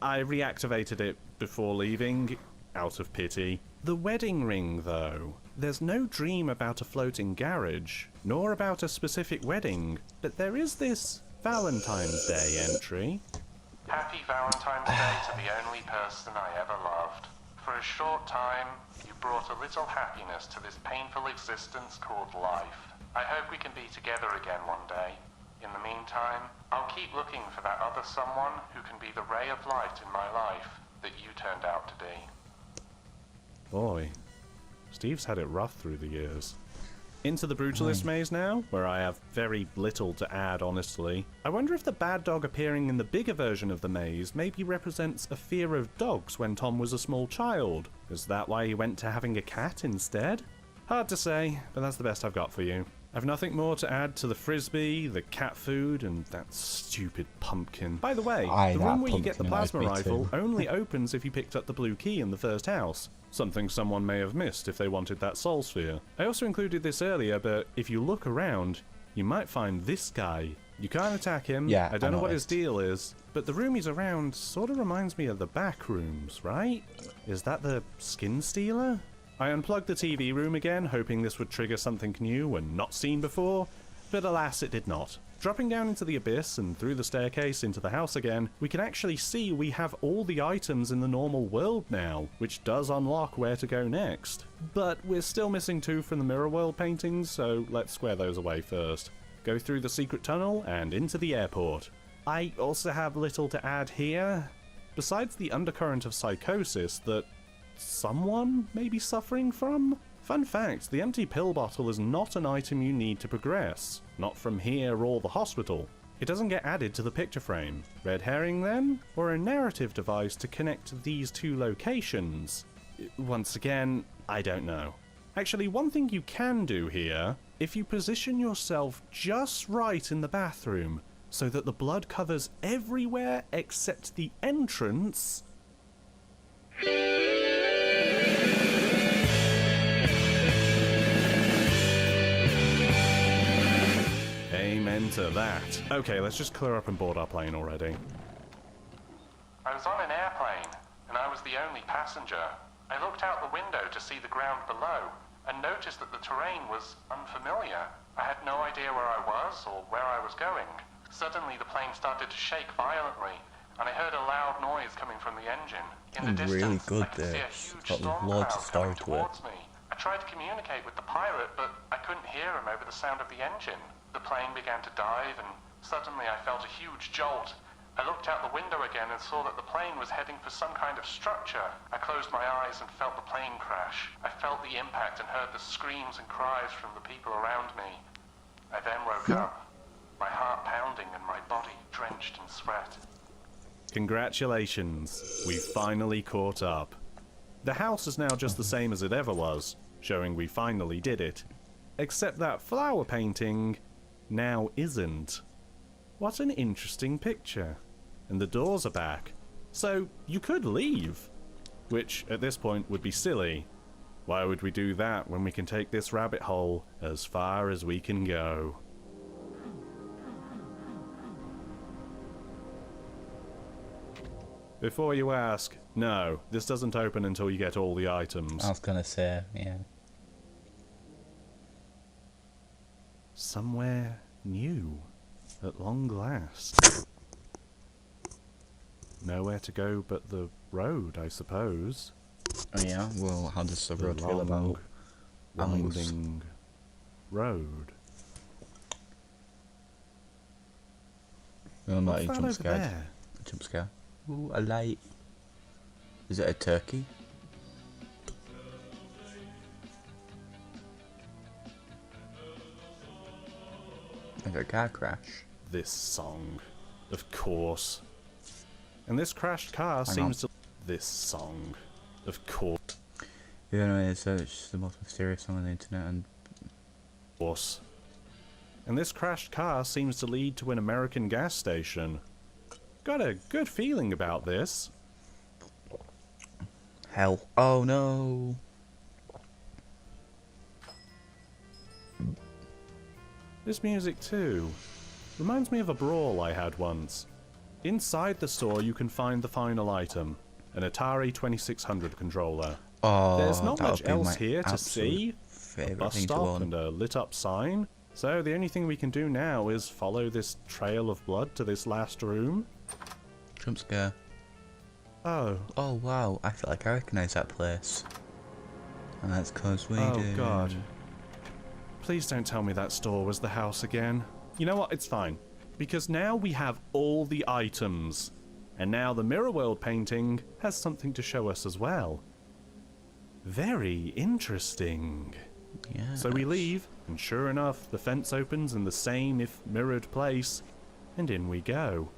I reactivated it before leaving, out of pity. The wedding ring, though. There's no dream about a floating garage, nor about a specific wedding, but there is this Valentine's Day entry. Happy Valentine's Day to the only person I ever loved. For a short time, you brought a little happiness to this painful existence called life. I hope we can be together again one day. In the meantime, I'll keep looking for that other someone who can be the ray of light in my life that you turned out to be. Boy, Steve's had it rough through the years. Into the Brutalist maze now, where I have very little to add, honestly. I wonder if the bad dog appearing in the bigger version of the maze maybe represents a fear of dogs when Tom was a small child. Is that why he went to having a cat instead? Hard to say, but that's the best I've got for you. I've nothing more to add to the frisbee, the cat food, and that stupid pumpkin. By the way, the room where you get the plasma rifle only opens if you picked up the blue key in the first house. Something someone may have missed if they wanted that soul sphere. I also included this earlier, but if you look around, you might find this guy. You can't attack him, I don't know what his deal is, but the room he's around sort of reminds me of the back rooms, right? Is that the skin stealer? I unplugged the TV room again, hoping this would trigger something new and not seen before, but alas it did not. Dropping down into the abyss and through the staircase into the house again, we can actually see we have all the items in the normal world now, which does unlock where to go next. But we're still missing 2 from the Mirror World paintings, so let's square those away first. Go through the secret tunnel and into the airport. I also have little to add here, besides the undercurrent of psychosis that someone may be suffering from? Fun fact, the empty pill bottle is not an item you need to progress. Not from here or the hospital. It doesn't get added to the picture frame. Red herring then? Or a narrative device to connect these 2 locations? Once again, I don't know. Actually, one thing you can do here, if you position yourself just right in the bathroom so that the blood covers everywhere except the entrance. Amen to that. Okay, let's just clear up and board our plane already. I was on an airplane, and I was the only passenger. I looked out the window to see the ground below, and noticed that the terrain was unfamiliar. I had no idea where I was or where I was going. Suddenly the plane started to shake violently, and I heard a loud noise coming from the engine. In the distance, I could see a huge storm cloud coming towards me. I I tried to communicate with the pirate, but I couldn't hear him over the sound of the engine. The plane began to dive, and suddenly I felt a huge jolt. I looked out the window again and saw that the plane was heading for some kind of structure. I closed my eyes and felt the plane crash. I felt the impact and heard the screams and cries from the people around me. I then woke up, my heart pounding and my body drenched in sweat. Congratulations, we've finally caught up. The house is now just the same as it ever was, showing we finally did it. Except that flower painting now isn't. What an interesting picture. And the doors are back. So you could leave. Which, at this point, would be silly. Why would we do that when we can take this rabbit hole as far as we can go? Before you ask, no, this doesn't open until you get all the items. I was gonna say, yeah. Somewhere new, at long last. Nowhere to go but the road, I suppose. Oh yeah, well, how does the The road feel about animals? winding road. No, I'm not What's even that jump over scared. there? Jump scare. Ooh, a light. Is it a turkey? Like a car crash. This song, of course. And this crashed car Hang seems to... This song, of course. Yeah, no, it's just the most mysterious song on the internet, and And this crashed car seems to lead to an American gas station. Got a good feeling about this. hell. Oh no. This music too. Reminds me of a brawl I had once. Inside the store you can find the final item, an Atari 2600 controller. Oh, There's not that much would be else my here to absolute see. A favourite bus thing to stop own. and a lit up sign. So the only thing we can do now is follow this trail of blood to this last room. Jump scare. Oh, Oh wow, I feel like I recognise that place. And that's cause we oh do. God. Please don't tell me that store was the house again. You know what, it's fine. Because now we have all the items. And now the Mirror World painting has something to show us as well. Very interesting. Yeah. So we leave, and sure enough, the fence opens in the same, if mirrored, place, and in we go.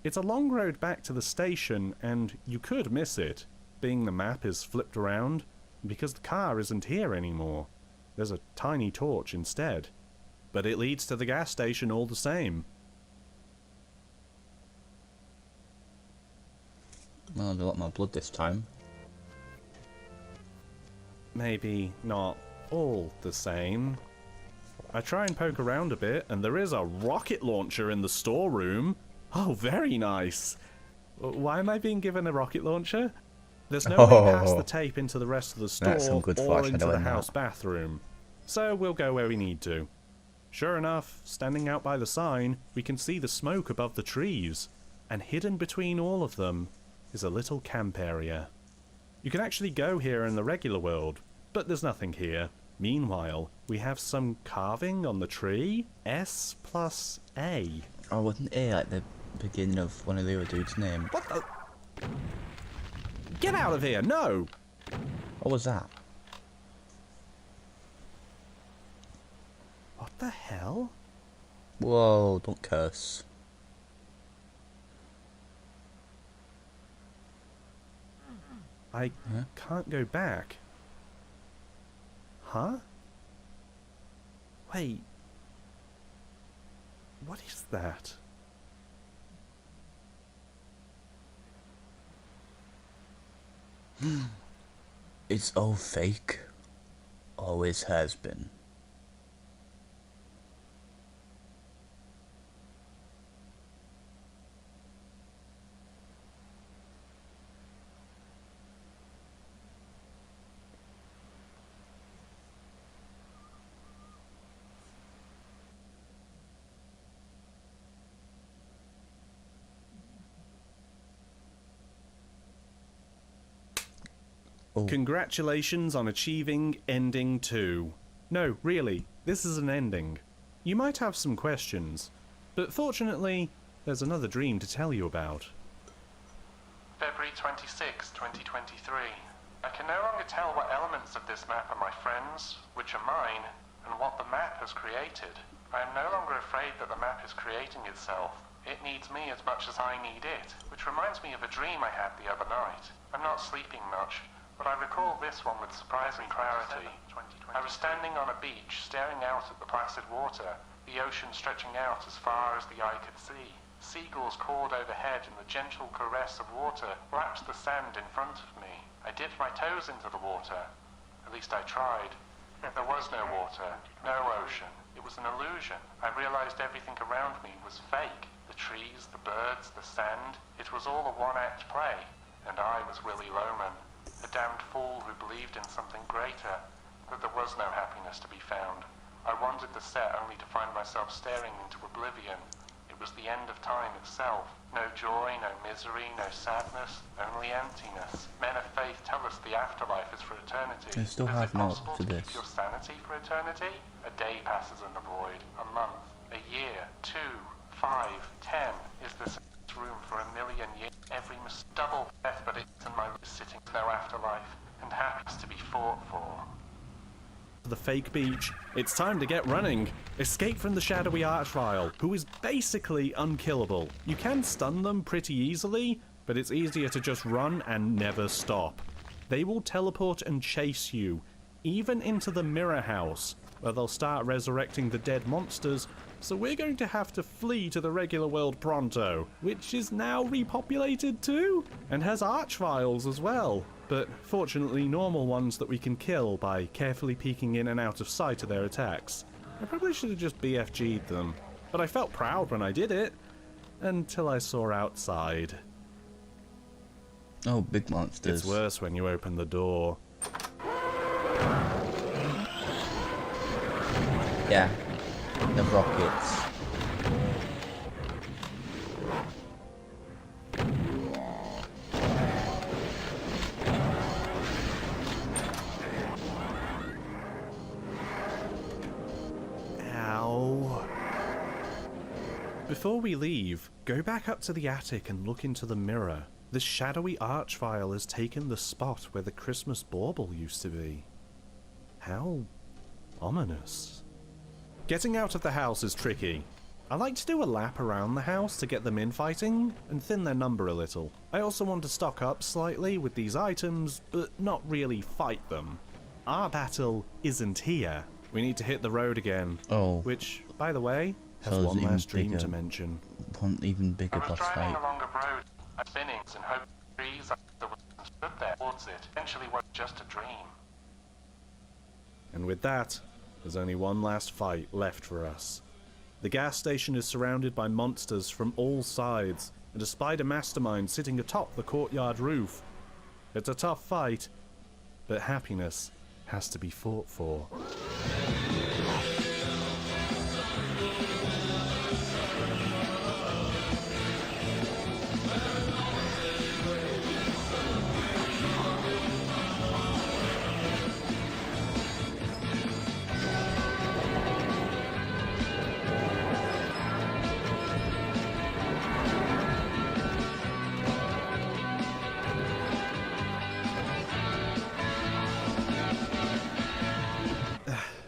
It's a long road back to the station, and you could miss it, being the map is flipped around, because the car isn't here anymore. There's a tiny torch instead. But it leads to the gas station all the same. Well, there's a lot more blood this time. Maybe not all the same. I try and poke around a bit, and there is a rocket launcher in the storeroom. Oh, very nice. Why am I being given a rocket launcher? There's no way past the tape into the rest of the store That's some good or into the foreshadowing, house that. bathroom. So we'll go where we need to. Sure enough, standing out by the sign, we can see the smoke above the trees. And hidden between all of them is a little camp area. You can actually go here in the regular world, but there's nothing here. Meanwhile, we have some carving on the tree. S plus A. Oh, wasn't A like the beginning of one of the other dude's name? What the? Get out of here, no! What was that? What the hell? Whoa, don't curse. I Huh? can't go back. Huh? Wait. What is that? It's all fake. Always has been. Oh. Congratulations on achieving Ending 2. No, really, this is an ending. You might have some questions, but fortunately, there's another dream to tell you about. February 26, 2023. I can no longer tell what elements of this map are my friends, which are mine, and what the map has created. I am no longer afraid that the map is creating itself. It needs me as much as I need it, which reminds me of a dream I had the other night. I'm not sleeping much, but I recall this one with surprising clarity. I was standing on a beach, staring out at the placid water, the ocean stretching out as far as the eye could see. Seagulls cawed overhead, and the gentle caress of water lapped the sand in front of me. I dipped my toes into the water. At least I tried. There was no water, no ocean. It was an illusion. I realized everything around me was fake. The trees, the birds, the sand. It was all a one-act play. And I was Willy Loman, a damned fool who believed in something greater, that there was no happiness to be found. I wandered the set only to find myself staring into oblivion. It was the end of time itself. No joy, no misery, no sadness, only emptiness. Men of faith tell us the afterlife is for eternity. I still Is have it more possible to to this. keep your sanity for eternity? A day passes in the void, a month, a year, 2, 5, 10. Is this room for a million years? Every double death, but it's in my sitting, no afterlife, and happiness to be fought for. The fake beach. It's time to get running. Escape from the shadowy archvile, who is basically unkillable. You can stun them pretty easily, but it's easier to just run and never stop. They will teleport and chase you, even into the mirror house, where they'll start resurrecting the dead monsters, so we're going to have to flee to the regular world pronto, which is now repopulated too, and has archviles as well. But fortunately normal ones that we can kill by carefully peeking in and out of sight of their attacks. I probably should have just BFG'd them, but I felt proud when I did it, until I saw outside. Oh, big monsters. It's worse when you open the door. Yeah, the rockets. Before we leave, go back up to the attic and look into the mirror. The shadowy archvile has taken the spot where the Christmas bauble used to be. How ominous. Getting out of the house is tricky. I like to do a lap around the house to get them infighting and thin their number a little. I also want to stock up slightly with these items, but not really fight them. Our battle isn't here. We need to hit the road again. Oh. Which, by the way, has So one it's last even dream bigger. to mention. One even bigger I was boss driving fight. along a road, spinnings and hoping trees there was stood there towards it. Eventually was just a dream. And with that, there's only one last fight left for us. The gas station is surrounded by monsters from all sides, and a spider mastermind sitting atop the courtyard roof. It's a tough fight, but happiness has to be fought for.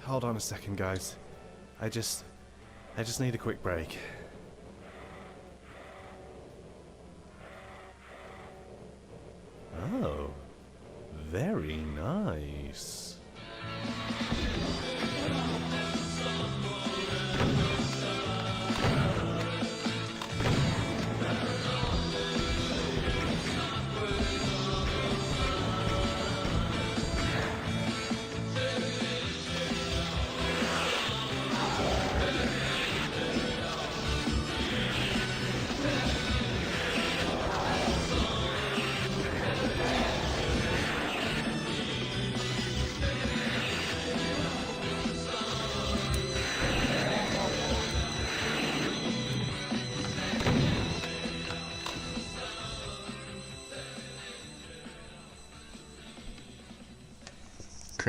Hold on a second, guys. I just need a quick break. Oh, very nice.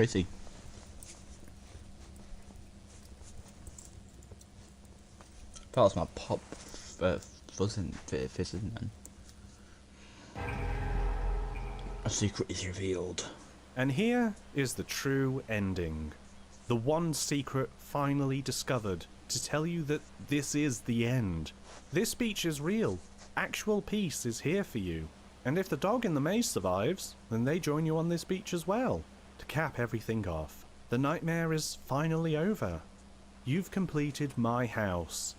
Tracy. That was my pop fizzing then. A secret is revealed. And here is the true ending. The one secret finally discovered to tell you that this is the end. This beach is real. Actual peace is here for you. And if the dog in the maze survives, then they join you on this beach as well. To cap everything off, the nightmare is finally over. You've completed my house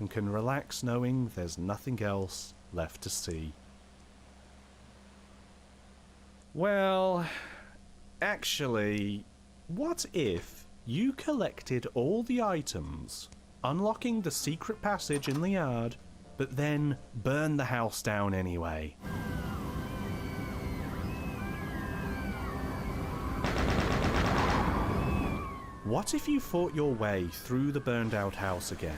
and can relax knowing there's nothing else left to see. Well, actually, what if you collected all the items, unlocking the secret passage in the yard, but then burn the house down anyway? What if you fought your way through the burned out house again?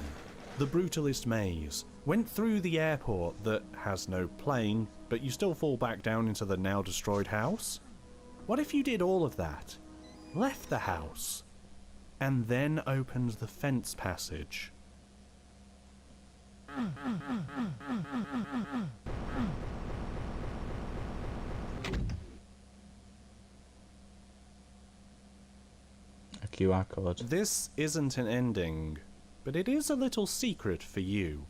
The brutalist maze, went through the airport that has no plane, but you still fall back down into the now destroyed house? What if you did all of that, left the house, and then opened the fence passage? A QR code. This isn't an ending, but it is a little secret for you.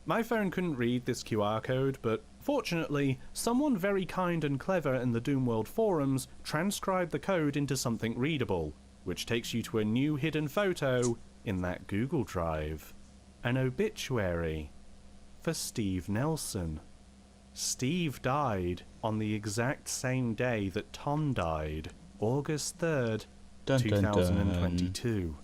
My phone couldn't read this QR code, but fortunately, someone very kind and clever in the Doomworld forums transcribed the code into something readable, which takes you to a new hidden photo in that Google Drive. An obituary for Steve Nelson. Steve died on the exact same day that Tom died, August 3rd, Dun, dun, dun. 2022.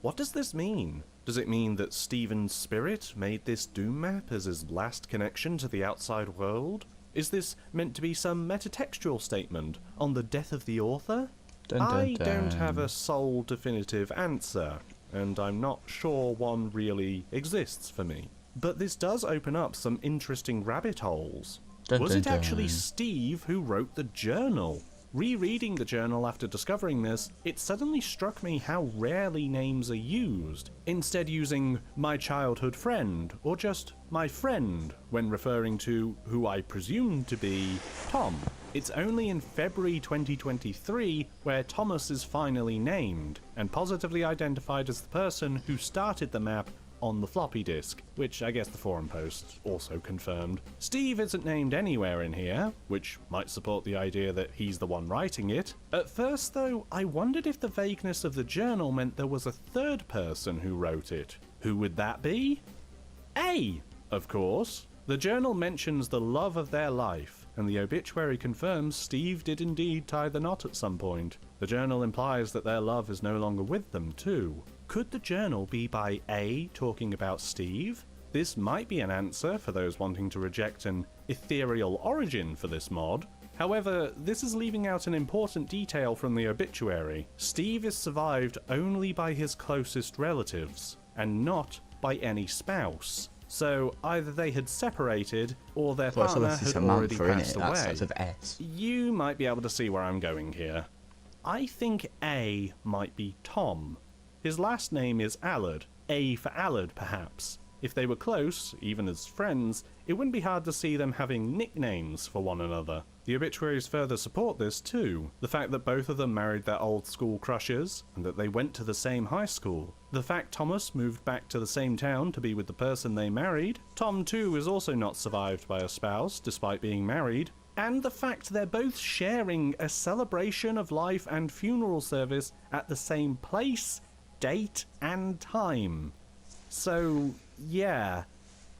What does this mean? Does it mean that Stephen's spirit made this doom map as his last connection to the outside world? Is this meant to be some metatextual statement on the death of the author? Dun, dun, I don't dun. have a sole definitive answer, and I'm not sure one really exists for me. But this does open up some interesting rabbit holes. Dun, Was dun, it actually dun. Steve who wrote the journal? Rereading the journal after discovering this, it suddenly struck me how rarely names are used, instead using my childhood friend, or just my friend, when referring to who I presume to be Tom. It's only in February 2023 where Thomas is finally named, and positively identified as the person who started the map on the floppy disk, which I guess the forum post also confirmed. Steve isn't named anywhere in here, which might support the idea that he's the one writing it. At first though, I wondered if the vagueness of the journal meant there was a third person who wrote it. Who would that be? A, of course. The journal mentions the love of their life, and the obituary confirms Steve did indeed tie the knot at some point. The journal implies that their love is no longer with them too. Could the journal be by A talking about Steve? This might be an answer for those wanting to reject an ethereal origin for this mod. However, this is leaving out an important detail from the obituary. Steve is survived only by his closest relatives, and not by any spouse. So either they had separated, or their Well, partner so this is had a already Samantha, passed innit? That away. starts with S. You might be able to see where I'm going here. I think A might be Tom. His last name is Allard. A for Allard, perhaps. If they were close, even as friends, it wouldn't be hard to see them having nicknames for one another. The obituaries further support this too. The fact that both of them married their old school crushes, and that they went to the same high school. The fact Thomas moved back to the same town to be with the person they married. Tom too is also not survived by a spouse, despite being married. And the fact they're both sharing a celebration of life and funeral service at the same place, date, and time. So, yeah,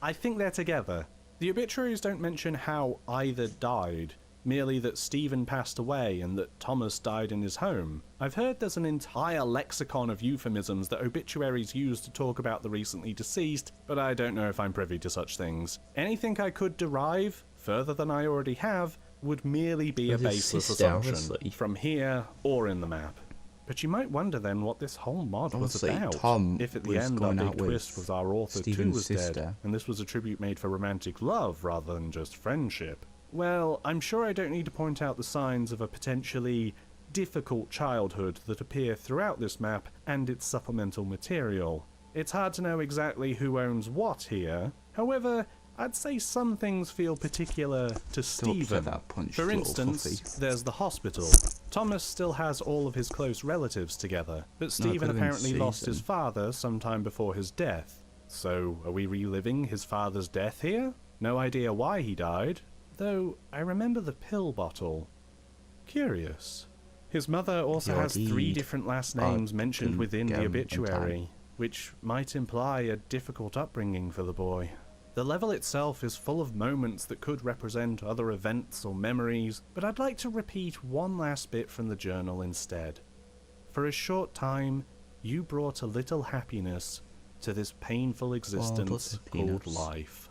I think they're together. The obituaries don't mention how either died, merely that Stephen passed away and that Thomas died in his home. I've heard there's an entire lexicon of euphemisms that obituaries use to talk about the recently deceased, but I don't know if I'm privy to such things. Anything I could derive, further than I already have, would merely be a With his baseless sister, assumption, obviously. from here or in the map. But you might wonder then what this whole mod Obviously, was about. Tom If at the was end our going big out with twist was our author too Stephen's was sister. dead, and this was a tribute made for romantic love rather than just friendship. Well, I'm sure I don't need to point out the signs of a potentially difficult childhood that appear throughout this map and its supplemental material. It's hard to know exactly who owns what here. However, I'd say some things feel particular to Stephen. that punched For little instance, fluffy. there's the hospital. Thomas still has all of his close relatives together, but Stephen could've been apparently lost his Susan. father sometime before his death. So, are we reliving his father's death here? No idea why he died, though I remember the pill bottle. Curious. His mother also Your has 3 deed. different last names mentioned couldn't within get the 'em in obituary, time. which might imply a difficult upbringing for the boy. The level itself is full of moments that could represent other events or memories, but I'd like to repeat one last bit from the journal instead. For a short time, you brought a little happiness to this painful existence called happiness. life.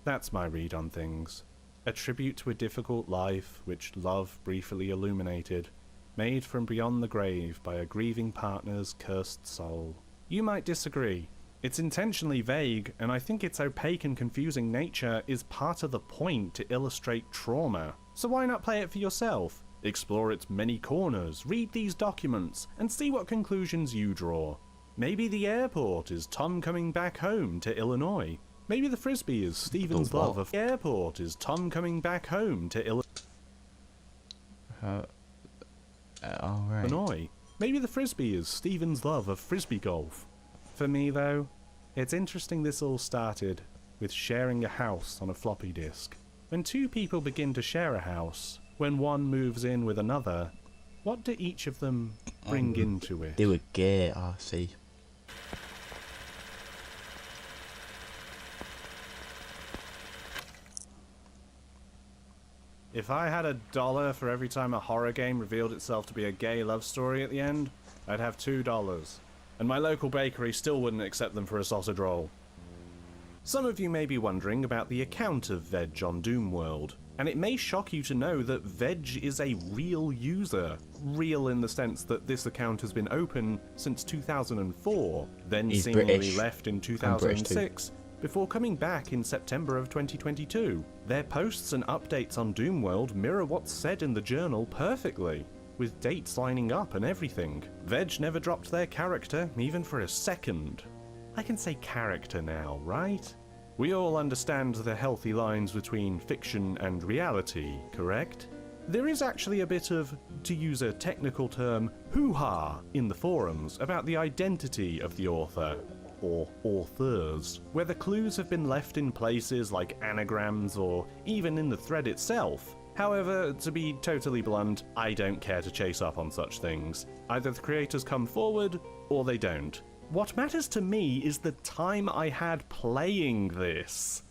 That's my read on things. A tribute to a difficult life which love briefly illuminated, made from beyond the grave by a grieving partner's cursed soul. You might disagree. It's intentionally vague, and I think its opaque and confusing nature is part of the point to illustrate trauma. So why not play it for yourself? Explore its many corners, read these documents, and see what conclusions you draw. Maybe the airport is Tom coming back home to Illinois. Maybe the frisbee is Stephen's The love what? of the airport is Tom coming back home to Alright. Illinois. Maybe the frisbee is Stephen's love of frisbee golf. For me, though, it's interesting this all started with sharing a house on a floppy disk. When 2 people begin to share a house, when one moves in with another, what do each of them bring into it? They were gay, I see. If I had $1 for every time a horror game revealed itself to be a gay love story at the end, I'd have $2. And my local bakery still wouldn't accept them for a sausage roll. Some of you may be wondering about the account of Veg on Doomworld, and it may shock you to know that Veg is a real user. Real in the sense that this account has been open since 2004, then He's seemingly British. left in I'm British too. 2006, before coming back in September of 2022. Their posts and updates on Doomworld mirror what's said in the journal perfectly, with dates lining up and everything. Veg never dropped their character, even for a second. I can say character now, right? We all understand the healthy lines between fiction and reality, correct? There is actually a bit of, to use a technical term, hoo-ha in the forums about the identity of the author, or authors, where the clues have been left in places like anagrams or even in the thread itself. However, to be totally blunt, I don't care to chase up on such things. Either the creators come forward, or they don't. What matters to me is the time I had playing this.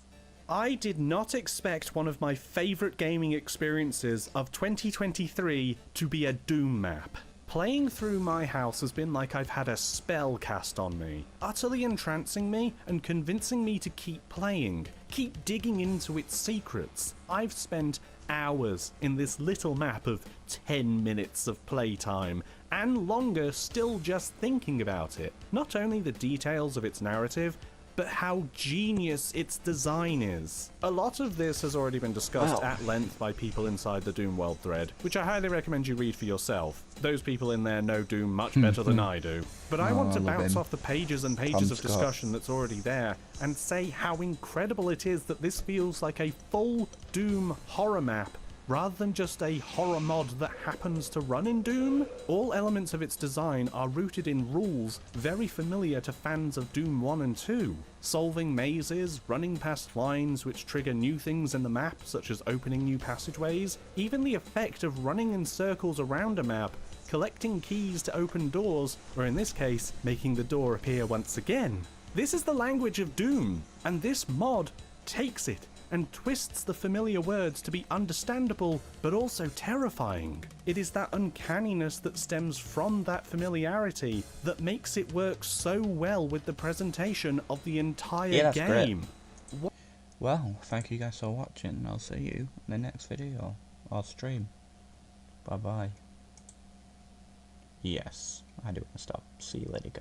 I did not expect one of my favourite gaming experiences of 2023 to be a Doom map. Playing through My House has been like I've had a spell cast on me, utterly entrancing me and convincing me to keep playing, keep digging into its secrets. I've spent hours in this little map of 10 minutes of playtime, and longer still just thinking about it. Not only the details of its narrative, but how genius its design is. A lot of this has already been discussed at length by people inside the Doom World thread, which I highly recommend you read for yourself. Those people in there know Doom much better than I do. But I want to I love bounce him. off the pages and pages Tom of Scott. discussion that's already there and say how incredible it is that this feels like a full Doom horror map rather than just a horror mod that happens to run in Doom. All elements of its design are rooted in rules very familiar to fans of Doom 1 and 2. Solving mazes, running past lines which trigger new things in the map, such as opening new passageways, even the effect of running in circles around a map, collecting keys to open doors, or in this case, making the door appear once again. This is the language of Doom, and this mod takes it and twists the familiar words to be understandable, but also terrifying. It is that uncanniness that stems from that familiarity that makes it work so well with the presentation of the entire Yeah, that's great. game. Well, thank you guys for watching. I'll see you in the next video or stream. Bye bye. Yes, I do want to stop. See you later, guys.